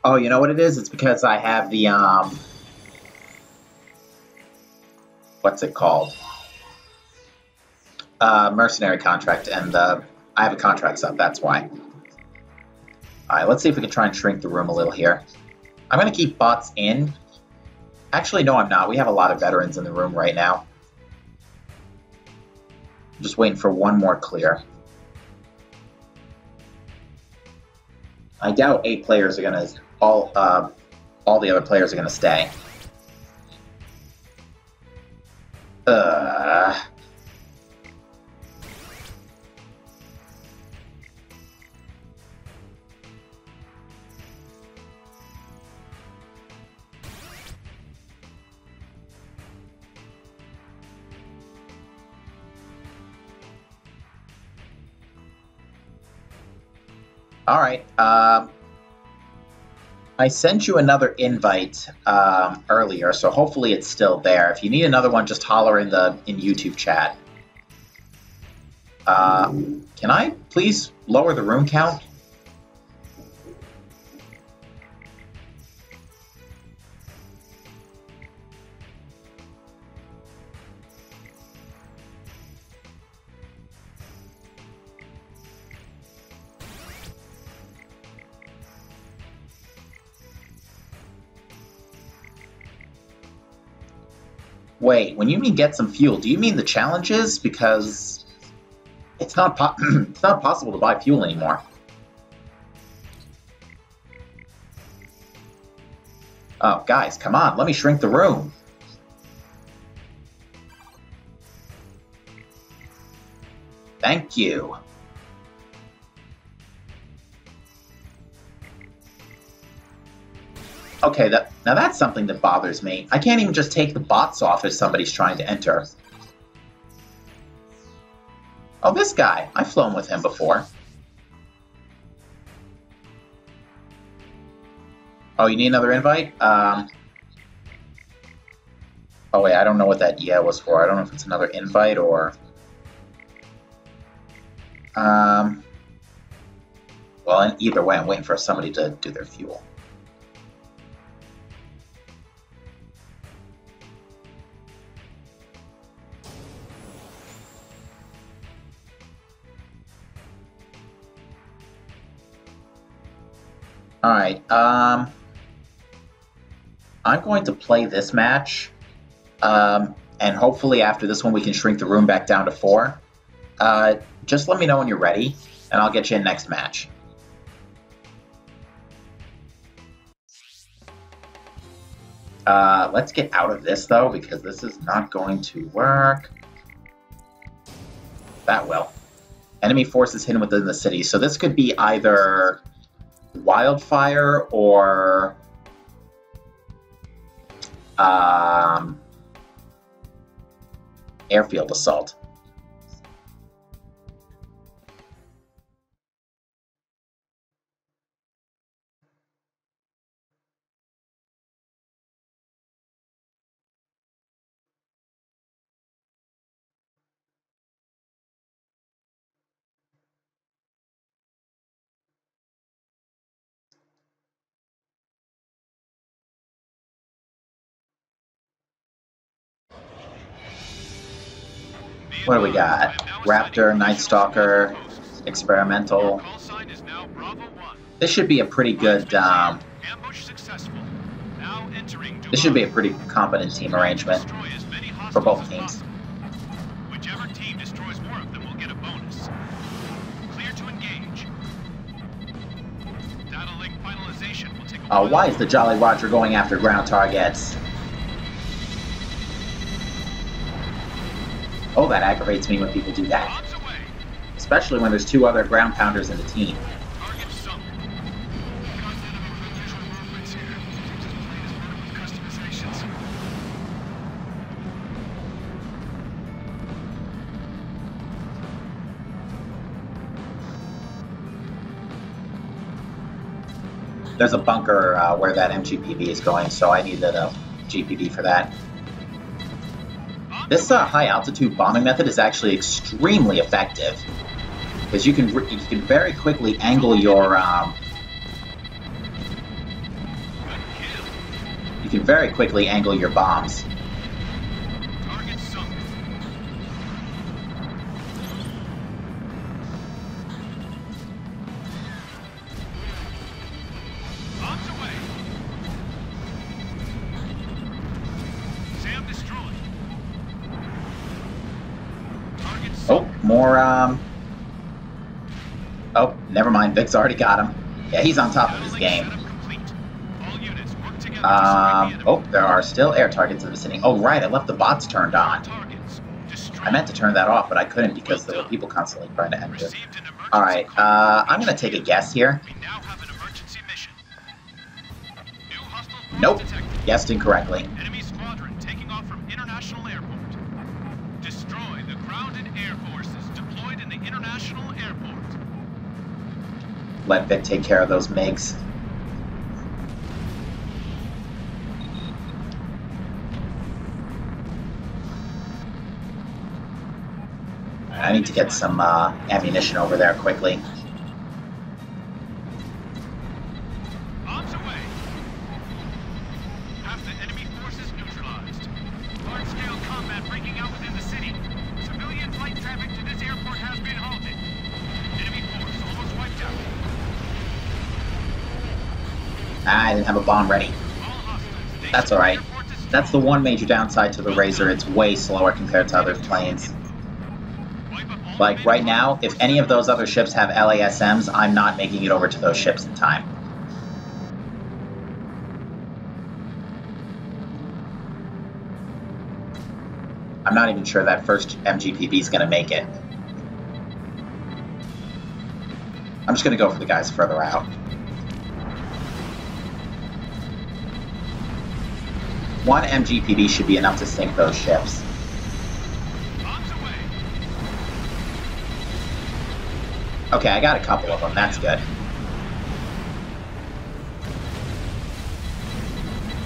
Oh, you know what it is? It's because I have the, what's it called? Mercenary contract, and I have a contract sub, that's why. Alright, let's see if we can try and shrink the room a little here. I'm going to keep bots in. Actually, no, I'm not. We have a lot of veterans in the room right now. I'm just waiting for one more clear. I doubt 8 players are going to... All the other players are going to stay. All right. I sent you another invite earlier, so hopefully it's still there. If you need another one, just holler in YouTube chat. Can I please lower the room count? Wait, when you mean get some fuel, do you mean the challenges? Because it's not it's not possible to buy fuel anymore. Oh, guys, come on, let me shrink the room. Thank you. Okay, now that's something that bothers me. I can't even just take the bots off if somebody's trying to enter. Oh, this guy. I've flown with him before. Oh, you need another invite? Oh, wait, I don't know what that yeah was for. I don't know if it's another invite or... Well, and either way, I'm waiting for somebody to do their fuel. Alright, I'm going to play this match, and hopefully after this one we can shrink the room back down to 4. Just let me know when you're ready, and I'll get you in next match. Let's get out of this, though, because this is not going to work. That will. Enemy forces hidden within the city, so this could be either wildfire or airfield assault. What do we got? Raptor, Night Stalker, Experimental. Call sign is now Bravo 1. This should be a pretty good, Ambush successful. Now entering this should be a pretty competent team arrangement destroy as many for both hostiles as teams. possible. Whichever team destroys more of them will get a bonus. Clear to engage. Data link finalization will take a while. Why is the Jolly Roger going after ground targets? Oh, that aggravates me when people do that. Bombs away. Especially when there's 2 other ground pounders in the team. Target sunk. There's a bunker where that MGPV is going, so I needed a GPV for that. This high altitude bombing method is actually extremely effective because you can very quickly angle your bombs. Target sunk. Bombs away. SAM destroyed. Target sunk. Oh, more oh, never mind. Vic's already got him. Yeah, he's on top of his game. Setup complete. All units work together to strike the enemy. Oh, there are still air targets in the vicinity. Oh, right, I left the bots turned on. Targets. Destroy. I meant to turn that off, but I couldn't because there were people constantly trying to enter. Received an emergency Alright, call. I'm gonna take a guess here. We now have an emergency mission. New hostile force Nope, detected. guessed incorrectly. Enemy squadron taking off from International Airport. Destroy the grounded air forces deployed in the International Airport. Let Vic take care of those MiGs. I need to get some ammunition over there quickly. Bombs away. Half the enemy forces neutralized. Large-scale combat breaking out within the city. Civilian flight traffic to this airport has been halted. Enemy force almost wiped out. I didn't have a bomb ready. All hostiles. That's alright. Airport destroyed. That's the one major downside to the Razor. It's way slower compared to other planes. Wipe up all Like, remaining right now, if any of those other ships have LASMs, I'm not making it over to those ships in time. I'm not even sure that first MGPV is going to make it. I'm just going to go for the guys further out. One MGPV should be enough to sink those ships. bombs away. Okay, I got a couple of them. That's good.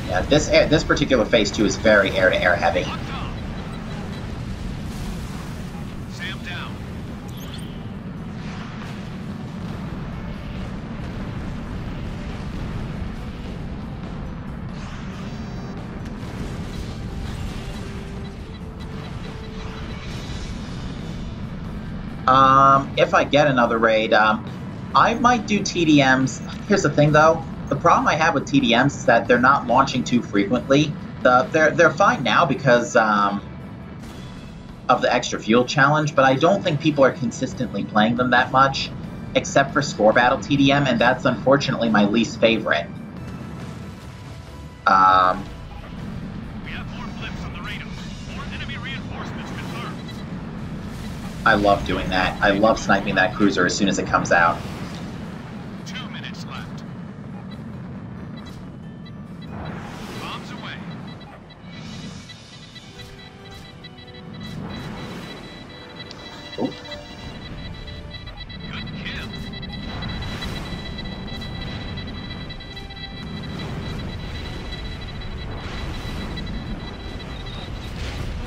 Yeah, this particular phase 2 is very air-to-air heavy. Sam down. If I get another raid, I might do TDMs. Here's the thing, though. The problem I have with TDMs is that they're not launching too frequently. They're fine now because of the extra fuel challenge, but I don't think people are consistently playing them that much, except for Score Battle TDM, and that's unfortunately my least favorite. We have more blips on the radar. More enemy reinforcements confirmed. I love doing that. I love sniping that cruiser as soon as it comes out. 2 minutes left. Bombs away. Ooh. Good kill.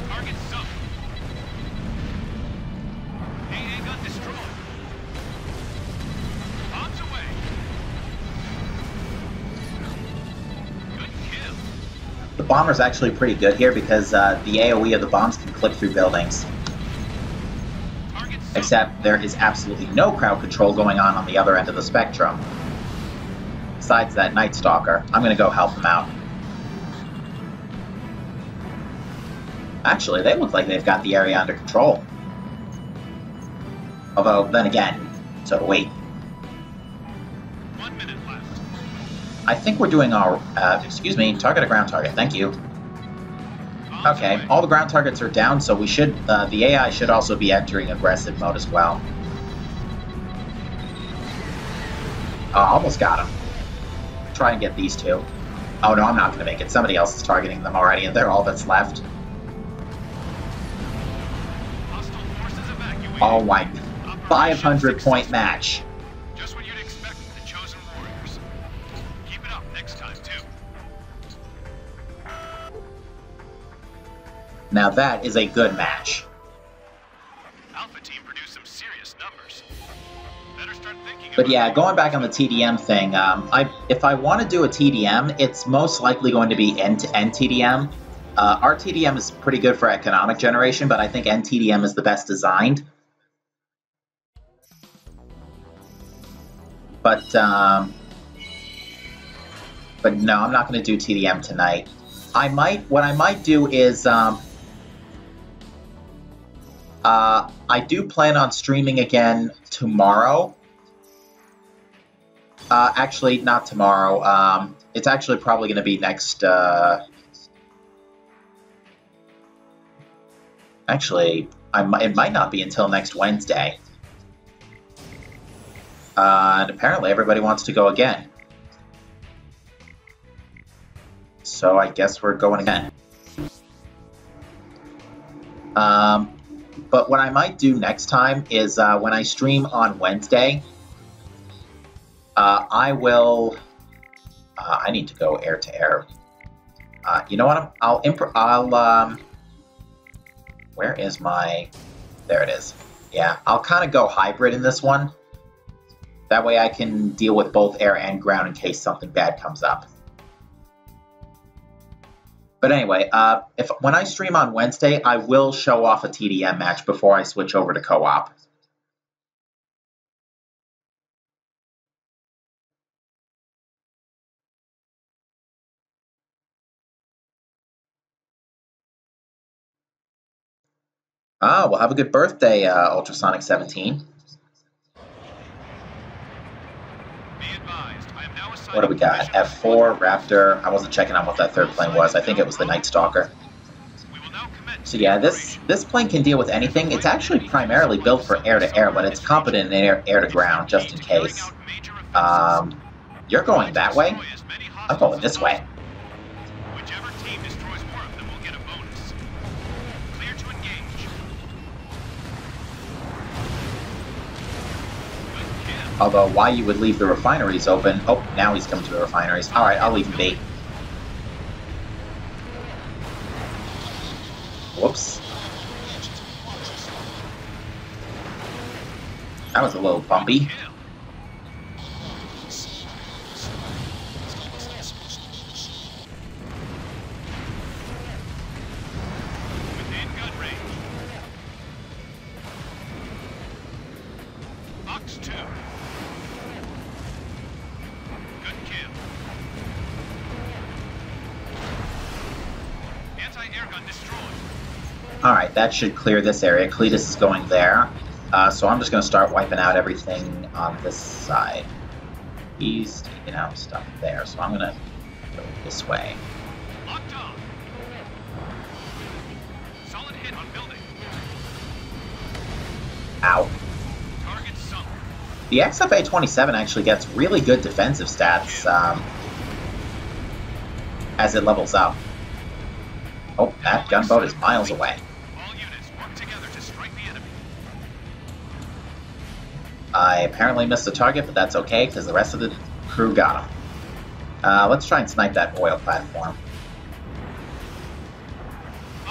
Target sunk. AA gun destroyed. Bombs away. Good kill. The bomber's actually pretty good here because the AoE of the bombs can clip through buildings. Target sunk. Except there is absolutely no crowd control going on the other end of the spectrum. Besides that Night Stalker, I'm gonna go help them out. Actually, they look like they've got the area under control. Although, then again, so do we. 1 minute left. I think we're doing our, excuse me, target a ground target, thank you. Bombs Okay, away. all the ground targets are down, so we should, the AI should also be entering aggressive mode as well. Almost got him. Try and get these two. Oh no, I'm not gonna make it. Somebody else is targeting them already, and they're all that's left. Hostile forces evacuated. Oh my, Operation 500-point successful. match. Just what you'd expect from the Chosen Warriors. Keep it up next time, too. Now that is a good match. Alpha team produced some serious numbers. Better start thinking But about yeah, it. going back on the TDM thing, if I want to do a TDM, it's most likely going to be end-to-end TDM. Our TDM is pretty good for economic generation, but I think NTDM is the best designed. But no, I'm not going to do TDM tonight. What I might do is, I do plan on streaming again tomorrow. Actually, not tomorrow. It's actually probably going to be next, actually, it might not be until next Wednesday. And apparently everybody wants to go again. So I guess we're going again. But what I might do next time is when I stream on Wednesday, I will... I need to go air to air. You know what? Where is my... There it is. Yeah, I'll kind of go hybrid in this one. That way I can deal with both air and ground in case something bad comes up. But anyway, when I stream on Wednesday, I will show off a TDM match before I switch over to co-op. Ah, well, have a good birthday, Ultrasonic 17. Be advised, I am now What do we got? F4, Raptor. I wasn't checking on what that third plane was. I think it was the Night Stalker. We will now commence. So yeah, this plane can deal with anything. It's actually primarily built for air-to-air, but it's competent in air-to-ground, just in case. You're going that way? I'm going this way. Whichever team destroys more of them will get a bonus. Clear to engage. Good Although, why you would leave the refineries open... Oh, now he's coming to the refineries. Alright, I'll leave him be. Whoops. That was a little bumpy. Within gun range. Fox 2. Good kill. Anti-air gun destroyed. Alright, that should clear this area. Cletus is going there. So I'm just going to start wiping out everything on this side. He's taking out stuff there, so I'm going to go this way. Locked on. Solid hit on building. Ow. Target sunk. The XFA-27 actually gets really good defensive stats as it levels up. Oh, that gunboat is miles away. All units work together to strike the enemy. I apparently missed the target, but that's okay, because the rest of the crew got him. Let's try and snipe that oil platform.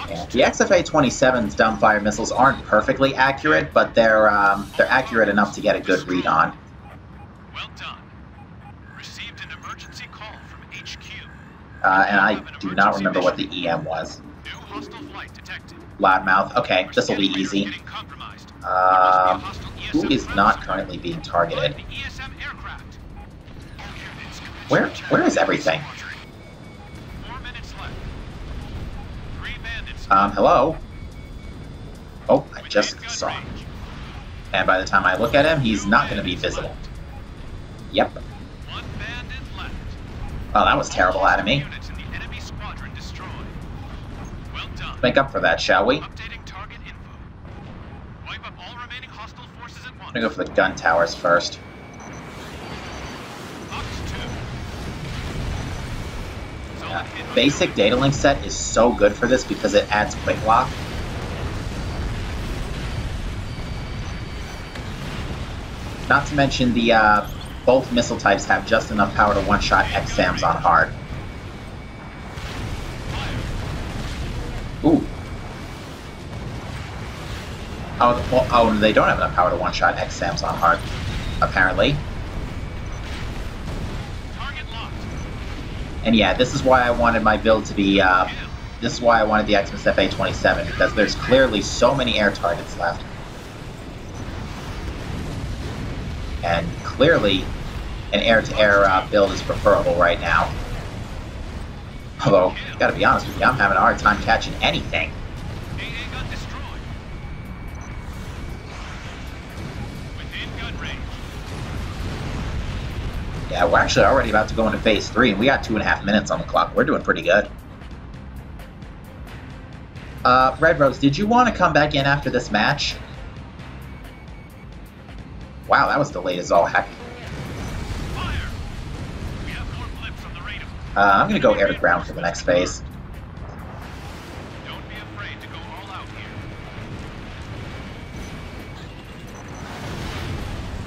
Yeah, the XFA-27's dumbfire missiles aren't perfectly accurate, but they're accurate enough to get a good read on. Well done. Received an emergency call from HQ. And I do not remember what the EM was. New hostile flight detected. Loudmouth. Okay, this will be easy. Getting compromised. Who is not currently being targeted? The ESM aircraft. Where is everything? 4 minutes left. 3 bandits. Hello? Oh, I just saw him. And by the time I look at him, he's not going to be visible. Yep. 1 bandit left. Oh, that was terrible out of me. Units in the enemy squadron destroyed. Well done. Make up for that, shall we? Updating target info. Wipe up all remaining hostile forces at once. I'm going to go for the gun towers first. Fox 2. Solid hit on Basic data link set is so good for this because it adds quick lock. Not to mention the both missile types have just enough power to one-shot XSAMs on hard. Ooh. Oh, well, oh, they don't have enough power to one-shot XSAMs on hard, apparently. target locked. And yeah, this is why I wanted my build to be, this is why I wanted the Xmas FA-27, because there's clearly so many air targets left. And clearly, an air-to-air build is preferable right now. Although, gotta be honest with you, I'm having a hard time catching anything. AA gun destroyed. Within gun range. Yeah, we're actually already about to go into Phase 3, and we got 2.5 minutes on the clock. We're doing pretty good. Red Rose, did you want to come back in after this match? Wow, that was delayed as all heck. Fire! We have more blips on the radar. I'm gonna go air to ground for the next phase. Don't be afraid to go all out here.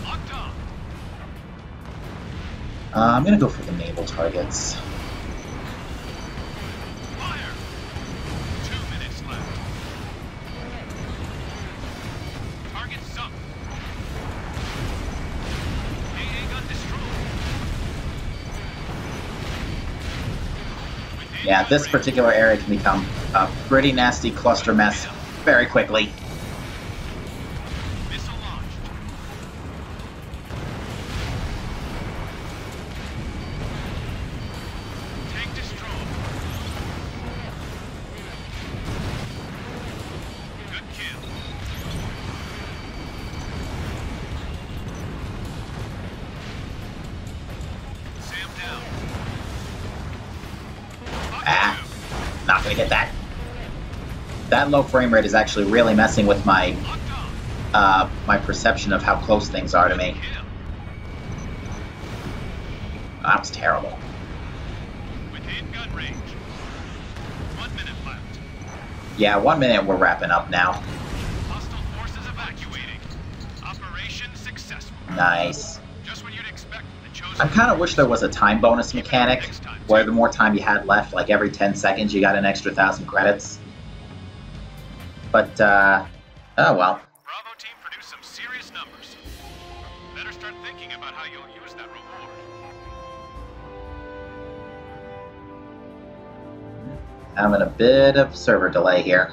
Locked on. I'm gonna go for the naval targets. Fire! 2 minutes left. Target sunk. AA gun destroyed. Within Yeah, gun this range. particular area can become a pretty nasty cluster mess very quickly. Missile launched. Tank destroyed. Good kill. Sam down. Ah, not gonna get that. That low frame rate is actually really messing with my Locked on. my perception of how close things are to me. Kill. That was terrible. Within gun range. 1 minute left. Yeah, 1 minute, we're wrapping up now. Hostile forces evacuating. Operation successful. Nice. I kind of wish there was a time bonus mechanic where the more time you had left, like every 10 seconds, you got an extra 1,000 credits. But, oh well. Bravo team produced some serious numbers. Better start thinking about how you'll use that reward. Having a bit of server delay here.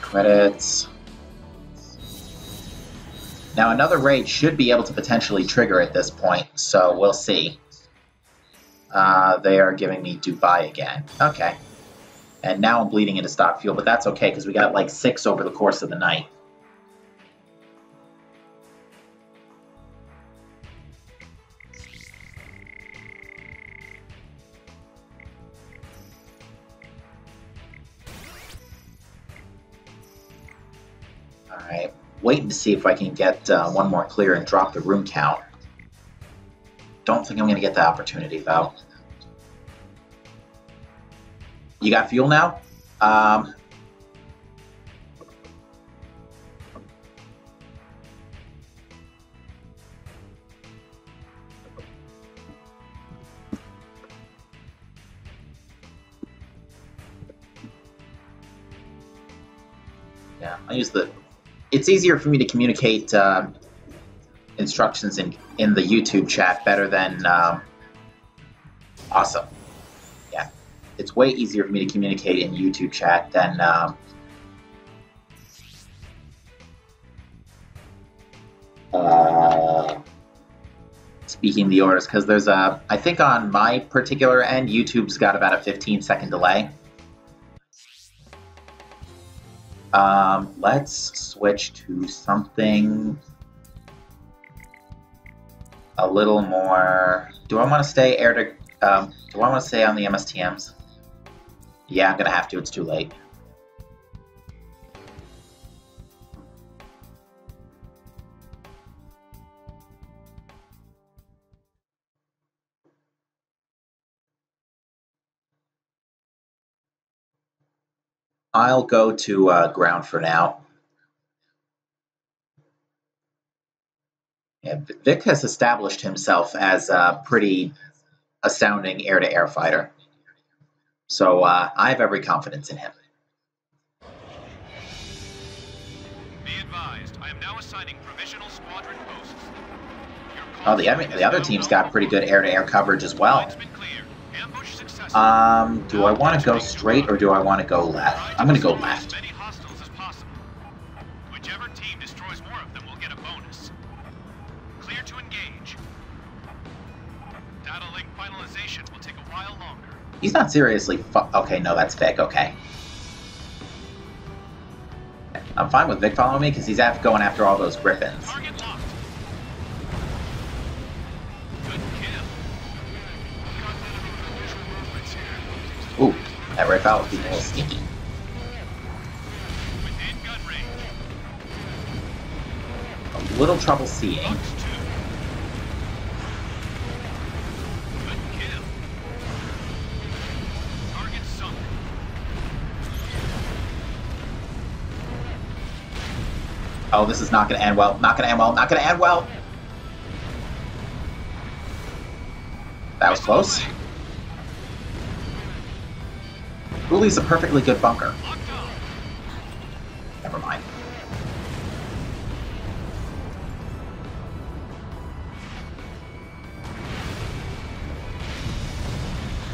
Credits. Now another raid should be able to potentially trigger at this point, so we'll see. They are giving me Dubai again. Okay. And now I'm bleeding into stock fuel, but that's okay because we got like 6 over the course of the night. Alright, waiting to see if I can get one more clear and drop the room count. Don't think I'm going to get the opportunity, though. You got fuel now? Yeah, I use the... It's easier for me to communicate instructions in the YouTube chat better than... Awesome. Yeah, it's way easier for me to communicate in YouTube chat than... speaking the orders, because there's a... I think on my particular end, YouTube's got about a 15-second delay. Let's switch to something a little more... Do I want to stay air to... do I want to stay on the MSTMs? Yeah, I'm gonna have to. It's too late. I'll go to ground for now. Yeah, Vic has established himself as a pretty astounding air-to-air fighter. So I have every confidence in him. Be advised, I am now assigning provisional squadron posts. Oh, the other team's got pretty good air-to-air coverage as well. Do I want to go straight or do I want to go left? I'm going to go left. Whichever team destroys more of them will get a bonus. Clear to engage. Data link finalization will take a while longer. He's not seriously okay, no, that's Vic, okay. I'm fine with Vic following me because he's going after all those Griffins. Target locked. Good kill. Ooh, that right foul was being a little sneaky. Within gun range. A little trouble seeing. Good kill. Target sunk. Oh, this is not going to end well. Not going to end well. Not going to end well. That was close. Uli's a perfectly good bunker. Never mind.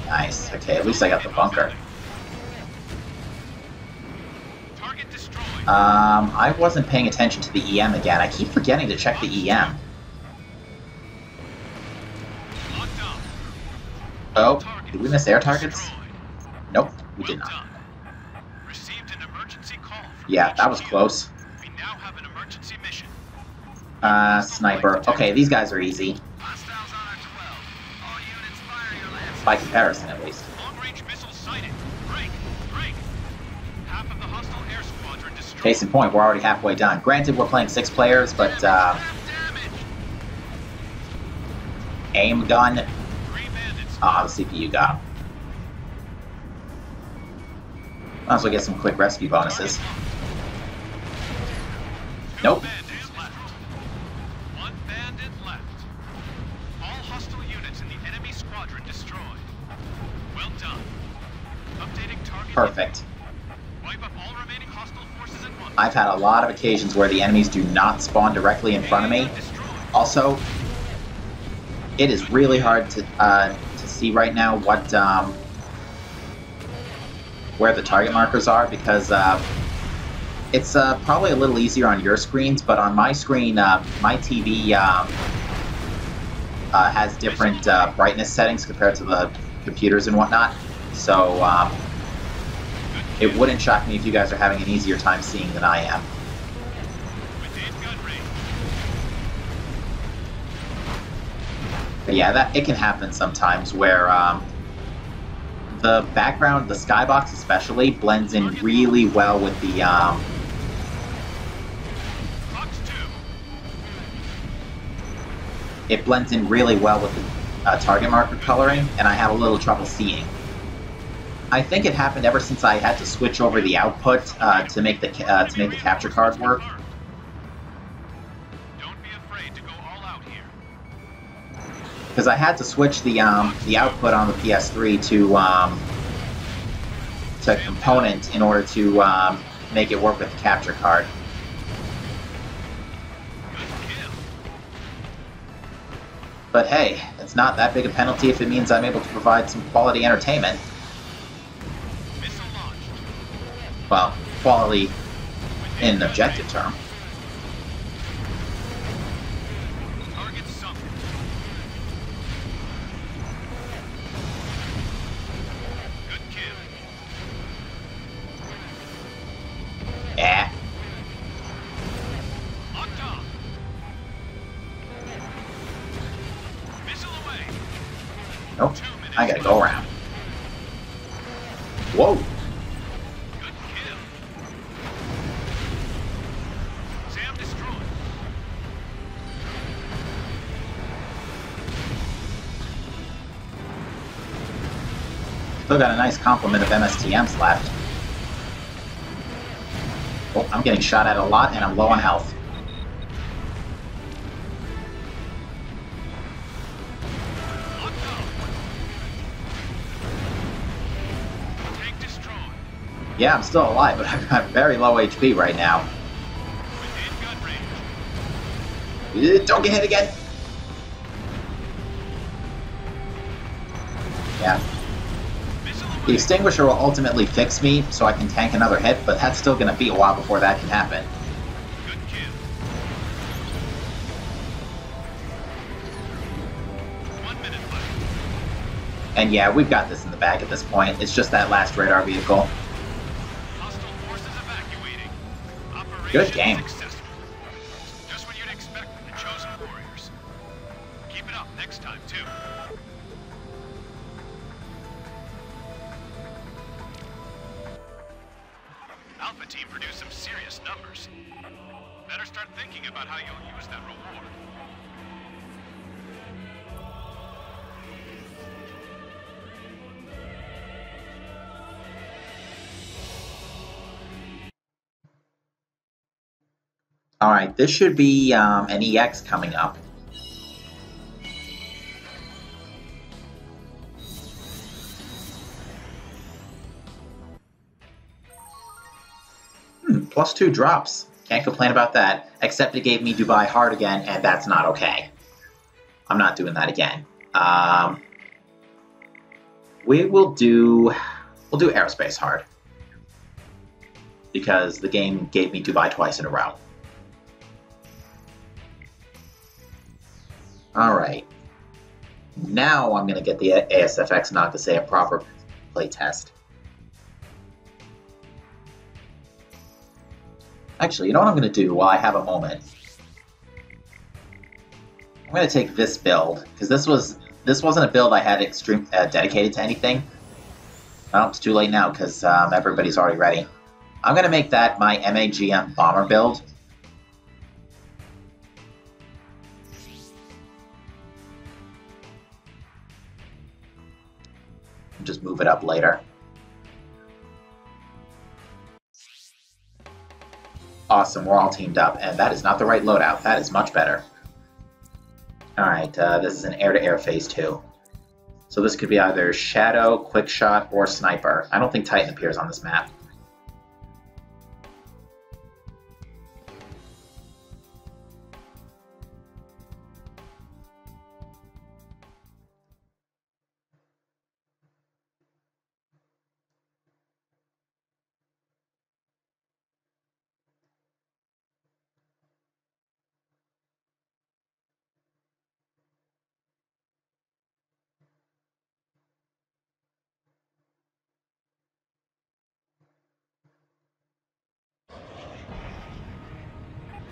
Nice. Okay, at least I got the bunker. Target destroyed. I wasn't paying attention to the EM again. I keep forgetting to check the EM. Locked up. Oh, did we miss air targets? Nope, we did not. Received an emergency call from Yeah, that was HQ. close. We now have an emergency mission. Sniper. Okay, these guys are easy. Hostiles on our 12. All units fire your lance. By comparison, at least. Long-range missile sighted. Break. Break. Half of the hostile air squadron destroyed. Case in point, we're already halfway done. Granted, we're playing 6 players, but, Half damage. aim gun. 3 bandits. Ah, the CPU got him. Might as well get some quick rescue bonuses. Nope. Bandits left. 1 bandit left. All hostile units in the enemy squadron destroyed. Well done. Updating target. Perfect. Wipe up all remaining hostile forces at once. I've had a lot of occasions where the enemies do not spawn directly in front of me. Destroyed. Also, it is really hard to see right now what where the target markers are, because it's probably a little easier on your screens, but on my screen, my TV has different brightness settings compared to the computers and whatnot. So it wouldn't shock me if you guys are having an easier time seeing than I am. Within gun range. But yeah, it can happen sometimes where the background, the skybox especially, blends in really well with the Fox 2. it blends in really well with the target marker coloring, and I have a little trouble seeing. I think it happened ever since I had to switch over the output to make the capture card work. Don't be afraid to go all out here. Because I had to switch the output on the PS3 to component in order to make it work with the capture card. Good kill. But hey, it's not that big a penalty if it means I'm able to provide some quality entertainment. Missile launched. Well, quality in an objective term. Target sunk. Good kill. Yeah. Locked on. Missile away. Nope. 2 minutes. I gotta go around. Whoa. Good kill. Sam destroyed. Still got a nice complement of MSTMs left. Oh, I'm getting shot at a lot, and I'm low on health. Locked on. Tank destroyed. Yeah, I'm still alive, but I've got very low HP right now. Within gun range. Don't get hit again! Yeah. Missile The away. extinguisher will ultimately fix me, so I can tank another hit, but that's still gonna be a while before that can happen. Good kill. 1 minute left. And yeah, we've got this in the bag at this point. It's just that last radar vehicle. Hostile forces evacuating. Operation Good game. successful. Just what you'd expect from the chosen warriors. Keep it up next time, too. Alpha team produced some serious numbers. Better start thinking about how you'll use that reward. Alright, this should be an EX coming up. +2 drops. Can't complain about that, except it gave me Dubai hard again, and that's not okay. I'm not doing that again. We'll do aerospace hard, because the game gave me Dubai twice in a row. Alright. Now I'm going to get the ASFX Nagasea proper playtest. Actually, you know what I'm going to do while I have a moment? I'm going to take this build, because this wasn't a build I had dedicated to anything. Well, it's too late now, because everybody's already ready. I'm going to make that my MAGM bomber build. Just move it up later. Awesome, we're all teamed up, and that is not the right loadout. That is much better. Alright, this is an air-to-air phase 2. So this could be either Shadow, Quick Shot, or Sniper. I don't think Titan appears on this map.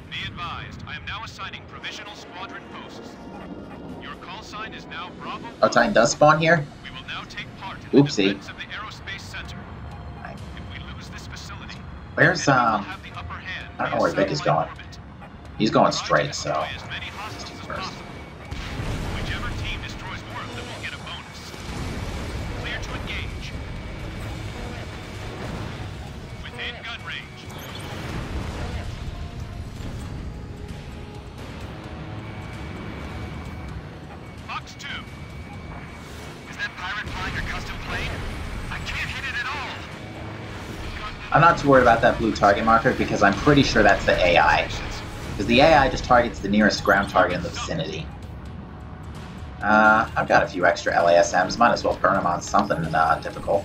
Be advised, I am now assigning provisional squadron posts. Your call sign is now Bravo. Oh, Titan does spawn here? We will now take part in Oopsie. the defense of the Aerospace Center. If we lose this facility, Where's, the enemy will have the upper hand I don't know where via Vic is satellite going. orbit. He's going Try to straight, so... destroy as many hostiles as First. possible. Whichever team destroys more of them will get a bonus. Clear to engage. Within gun range. Fox 2. Is that pirate flying a custom plane? I can't hit it at all. I'm not too worried about that blue target marker because I'm pretty sure that's the AI. Because the AI just targets the nearest ground target in the vicinity. I've got a few extra LASMs. Might as well burn them on something difficult.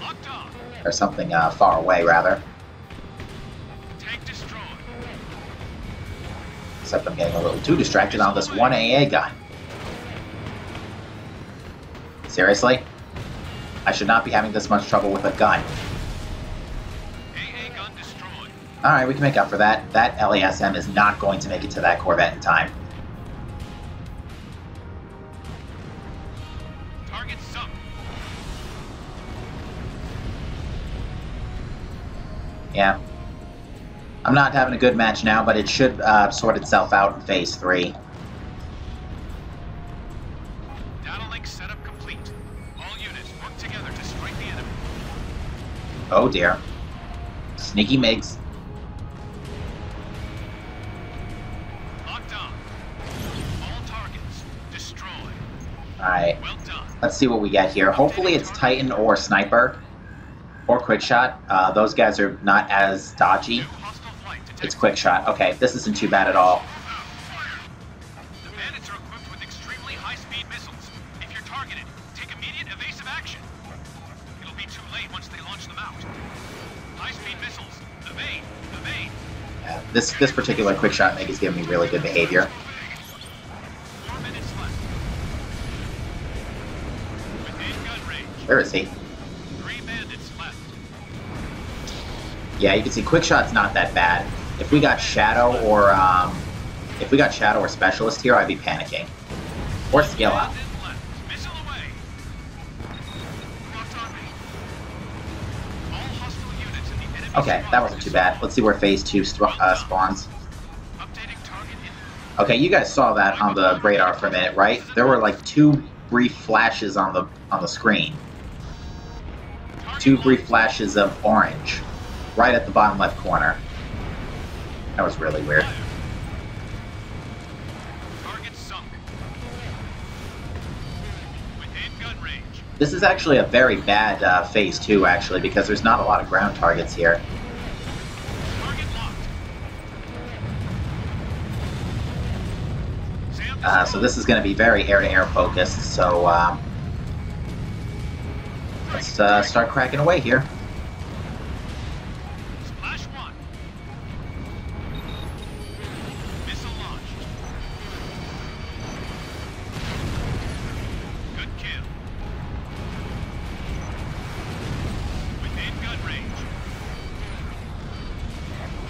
Locked on. Or something far away, rather. Tank destroyed. Except I'm getting a little too distracted on this one AA gun. Seriously? I should not be having this much trouble with a gun. AA gun destroyed. Alright, we can make up for that. That LASM is not going to make it to that Corvette in time. Target sunk. Yeah. I'm not having a good match now, but it should sort itself out in Phase 3. Data link setup complete. All units work together to strike the enemy. Oh dear. Sneaky Migs. Locked on. All targets destroyed. Alright, Well done. let's see what we get here. Hopefully it's Titan or Sniper. Or Quick Shot. Those guys are not as dodgy. New hostile flight detected. It's Quick Shot. Okay, this isn't too bad at all. The bandits are equipped with extremely high-speed missiles. If you're targeted, take immediate evasive action. It'll be too late once they launch them out. High-speed missiles. Evade. Evade. This particular Quick Shot Mig is giving me really good behavior. 4 minutes left. Within gun range. Where is he? 3 bandits left. Yeah, you can see Quick Shot's not that bad. If we got Shadow or Specialist here, I'd be panicking. Or Skill Out. Bandit left. Missile away. Locked on me. All hostile units in the enemy Okay, that wasn't too bad. Let's see where Phase 2 spawns. Updating target info. Okay, you guys saw that on the radar for a minute, right? There were like 2 brief flashes on the screen. 2 brief flashes of orange, right at the bottom left corner. That was really weird. Target sunk. Within gun range. This is actually a very bad Phase 2, actually, because there's not a lot of ground targets here. Target locked. So this is going to be very air-to-air focused, so let's start cracking away here. Splash 1. Missile launched. Good kill. Within gun range.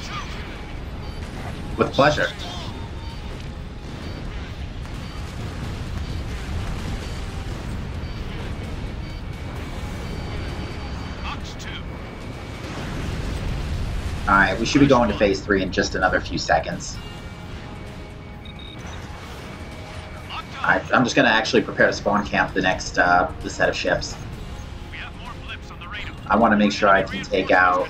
Shoot. With pleasure. Fox 2. Alright, we should be going to Phase 3 in just another few seconds. Locked I'm just going to actually prepare to spawn camp the next the set of ships. We have more blips on the radar. I want to make sure I can take out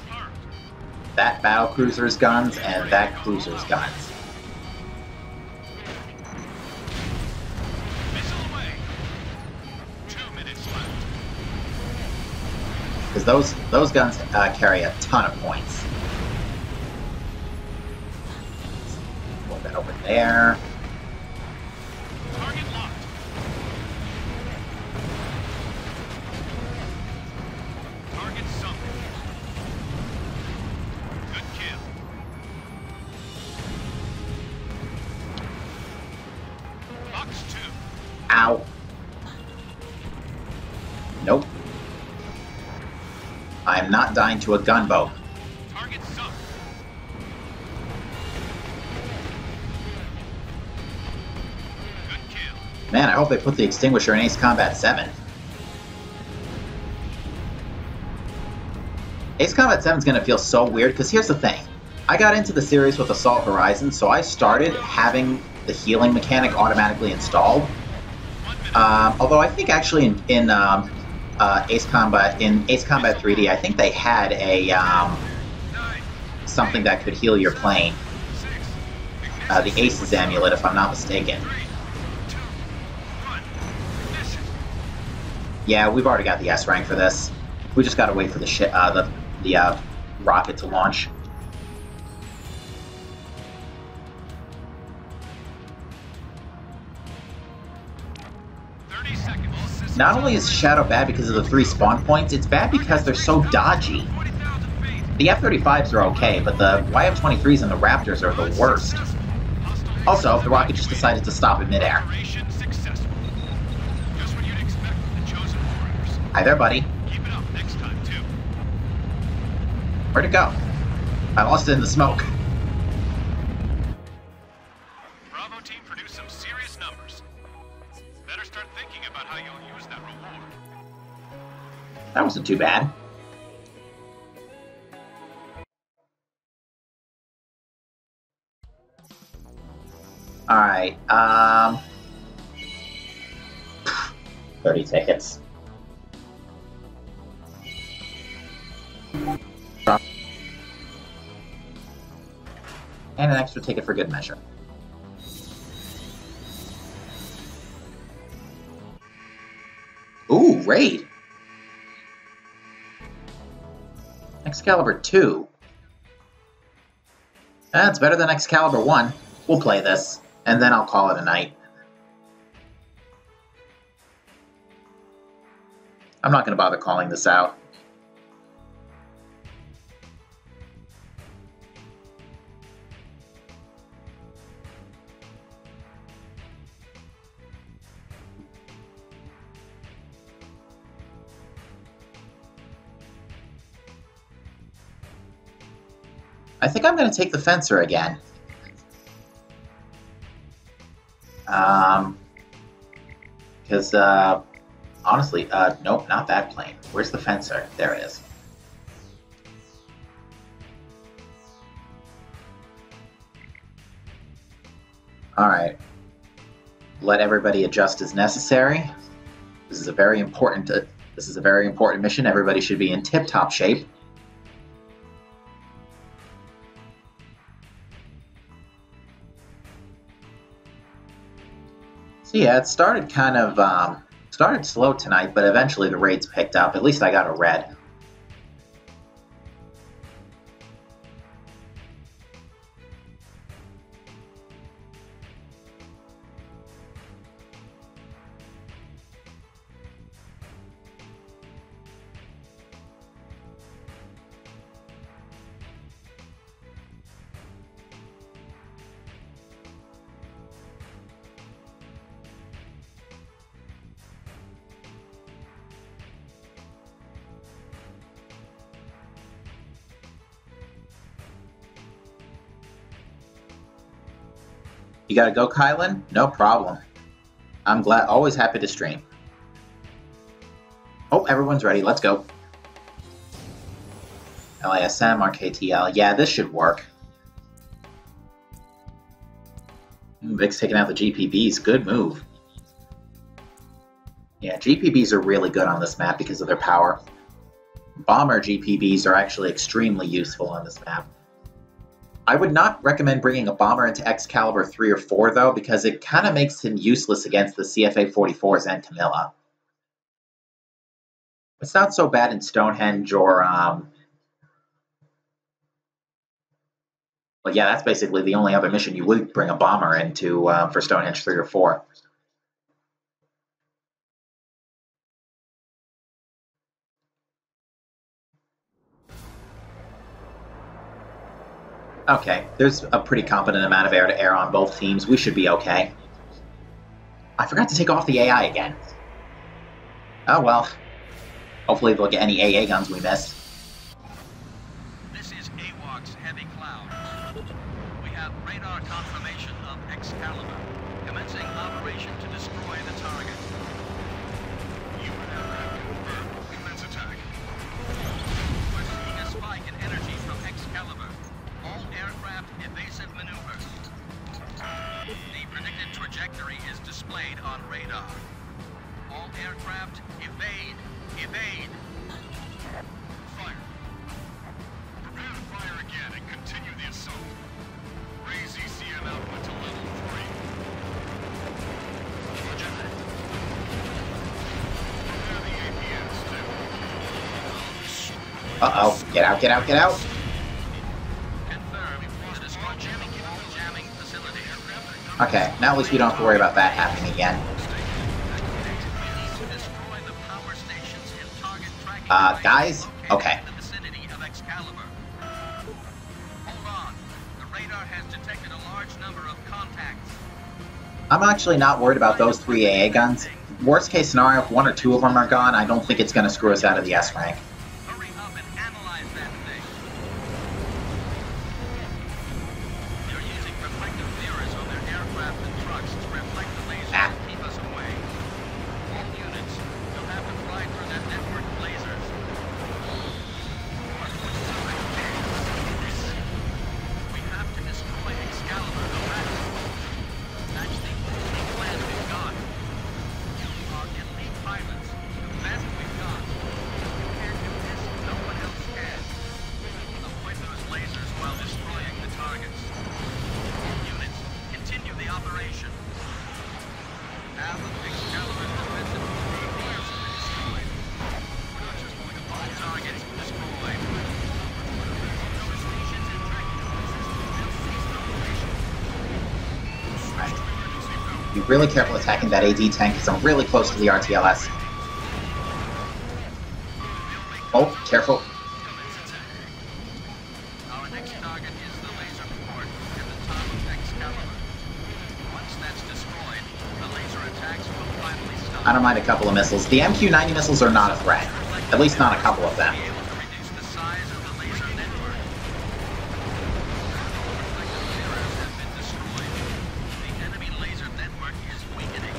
that battle cruiser's guns and that cruiser's guns. Missile away. 2 minutes left. Because those guns carry a ton of points. Put that over there. Target locked. Target sunk. Good kill. Box 2. Ow. Nope. I'm not dying to a gunboat. Target sunk. Good kill. Man, I hope they put the extinguisher in Ace Combat 7. Ace Combat 7 is going to feel so weird, because here's the thing. I got into the series with Assault Horizon, so I started having the healing mechanic automatically installed. 1 minute. Although I think actually in Ace Combat 3D, I think they had a 9, something that could heal your plane. 6. The Ace's Amulet, if I'm not mistaken. 3, 2, 1. Ignition. Yeah, we've already got the S rank for this. We just gotta wait for the rocket to launch. Not only is Shadow bad because of the 3 spawn points, it's bad because they're so dodgy. The F-35s are okay, but the YF-23s and the Raptors are the worst. Also, the rocket just decided to stop in midair. Hi there, buddy. Keep it up next time, too. Where'd it go? I lost it in the smoke. Bravo team produced some serious numbers. Better start thinking about how you'll use that reward. That wasn't too bad. Alright, 30 tickets. And an extra ticket for good measure. Ooh, raid! Excalibur 2. That's better than Excalibur 1. We'll play this, and then I'll call it a night. I'm not going to bother calling this out. I think I'm going to take the Fencer again. Because, honestly, nope, not that plane. Where's the Fencer? There it is. Alright. Let everybody adjust as necessary. This is a very important mission. Everybody should be in tip-top shape. So yeah, it started kind of, started slow tonight, but eventually the raids picked up. At least I got a red. You gotta go, Kylan? No problem. I'm glad, always happy to stream. Oh, everyone's ready, let's go. LASM, RKTL, yeah, this should work. Vic's taking out the GPBs, good move. GPBs are really good on this map because of their power. Bomber GPBs are actually extremely useful on this map. I would not recommend bringing a bomber into Excalibur 3 or 4, though, because it kind of makes him useless against the CFA-44s and Camilla. It's not so bad in Stonehenge or... Well, yeah, that's basically the only other mission you would bring a bomber into for Stonehenge 3 or 4. Okay, there's a pretty competent amount of air-to-air on both teams. We should be okay. I forgot to take off the AI again. Oh well. Hopefully they'll get any AA guns we missed. This is AWACS Heavy Cloud. We have radar confirmation of Excalibur, commencing operation to destroy the target. You have that confirmed. Commence attack. We're seeing a spike in energy from Excalibur. All aircraft evasive maneuver. The predicted trajectory is displayed on radar. All aircraft evade. Evade. Fire. Prepare to fire again and continue the assault. Raise ECM output to level 3. Roger that. Prepare the APS too. Uh-oh. Get out, get out, get out! Confirm. Destroy jamming facility. Okay, now at least we don't have to worry about that happening again. Guys? Okay. I'm actually not worried about those 3 AA guns. Worst case scenario, if 1 or 2 of them are gone, I don't think it's going to screw us out of the S rank. Hurry up and analyze that thing. They're using reflective mirrors on their aircraft and trucks to reflect the lasers and keep us away. All units, you'll have to fly through that network of lasers. We have to destroy Excalibur no matter. That's the only plan we've got. You are elite pilots, the best we've got. You can't do this, no one else can. Avoid those lasers while destroying the targets. All units, continue the operation. Half of Excalibur's defensive APs have been destroyed. We're not just going to all targets destroyed. Those stations and tracking devices will cease operation. Be really careful attacking that AD tank because I'm really close to the RTLS. Oh, careful. Our next target is the laser port at the top of Excalibur. Once that's destroyed, the laser attacks will finally stop. I don't mind a couple of missiles. The MQ-90 missiles are not a threat. At least not a couple of them. Be able to reduce the size of the laser network. Reflective mirrors have been destroyed. The enemy laser network is weakening.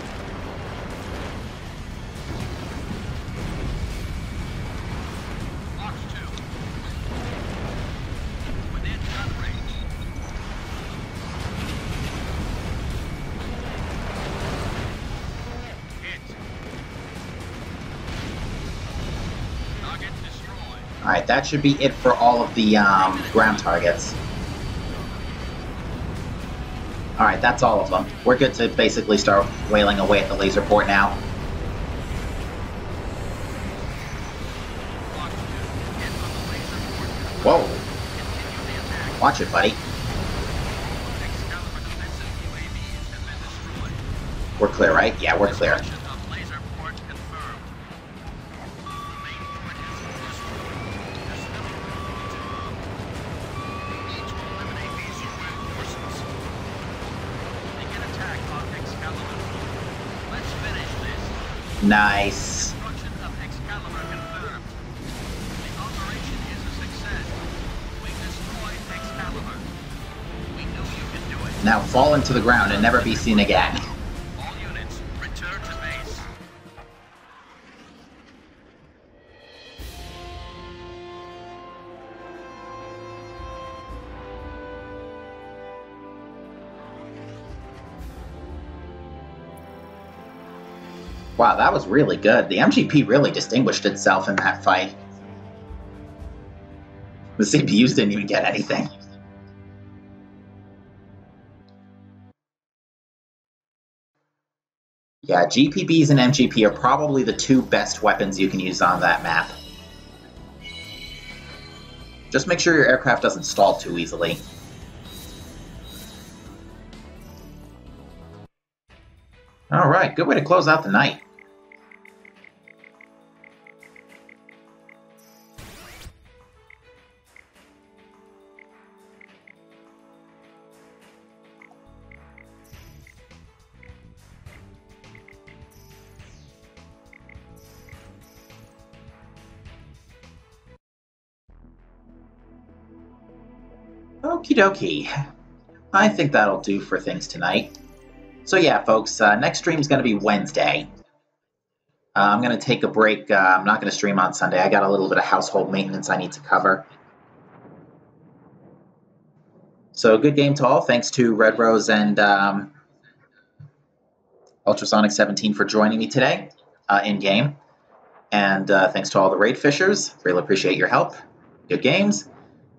Box 2. Within gun range. Hit. Target destroyed. Alright, that should be it for all of the ground targets. Alright, that's all of them. We're good to basically start wailing away at the laser port now. Box 2. Hit on the laser port. Whoa, Continue the attack. watch it, buddy. Excalibur defensive UAVs have been destroyed. We're clear, right? Yeah, we're clear. Destruction of laser port confirmed. Main port is destroyed. Need to eliminate these UN forces. Begin attack on Excalibur. Let's finish this. Nice. Destruction of Excalibur confirmed. The operation is a success. We destroyed Excalibur. We knew you could do it. Now fall into the ground and never be seen again. All units, return to base. Wow, that was really good. The MGP really distinguished itself in that fight. The CPUs didn't even get anything. Yeah, GPBs and MGP are probably the two best weapons you can use on that map. Just make sure your aircraft doesn't stall too easily. Alright, good way to close out the night. Okie dokie. I think that'll do for things tonight. So yeah, folks, next stream is going to be Wednesday. I'm going to take a break. I'm not going to stream on Sunday. I got a little bit of household maintenance I need to cover. So good game to all. Thanks to Red Rose and Ultrasonic 17 for joining me today in-game. And thanks to all the raid fishers. Really appreciate your help. Good games.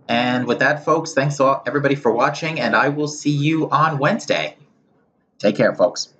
And with that, folks, thanks to everybody for watching, and I will see you on Wednesday. Take care, folks.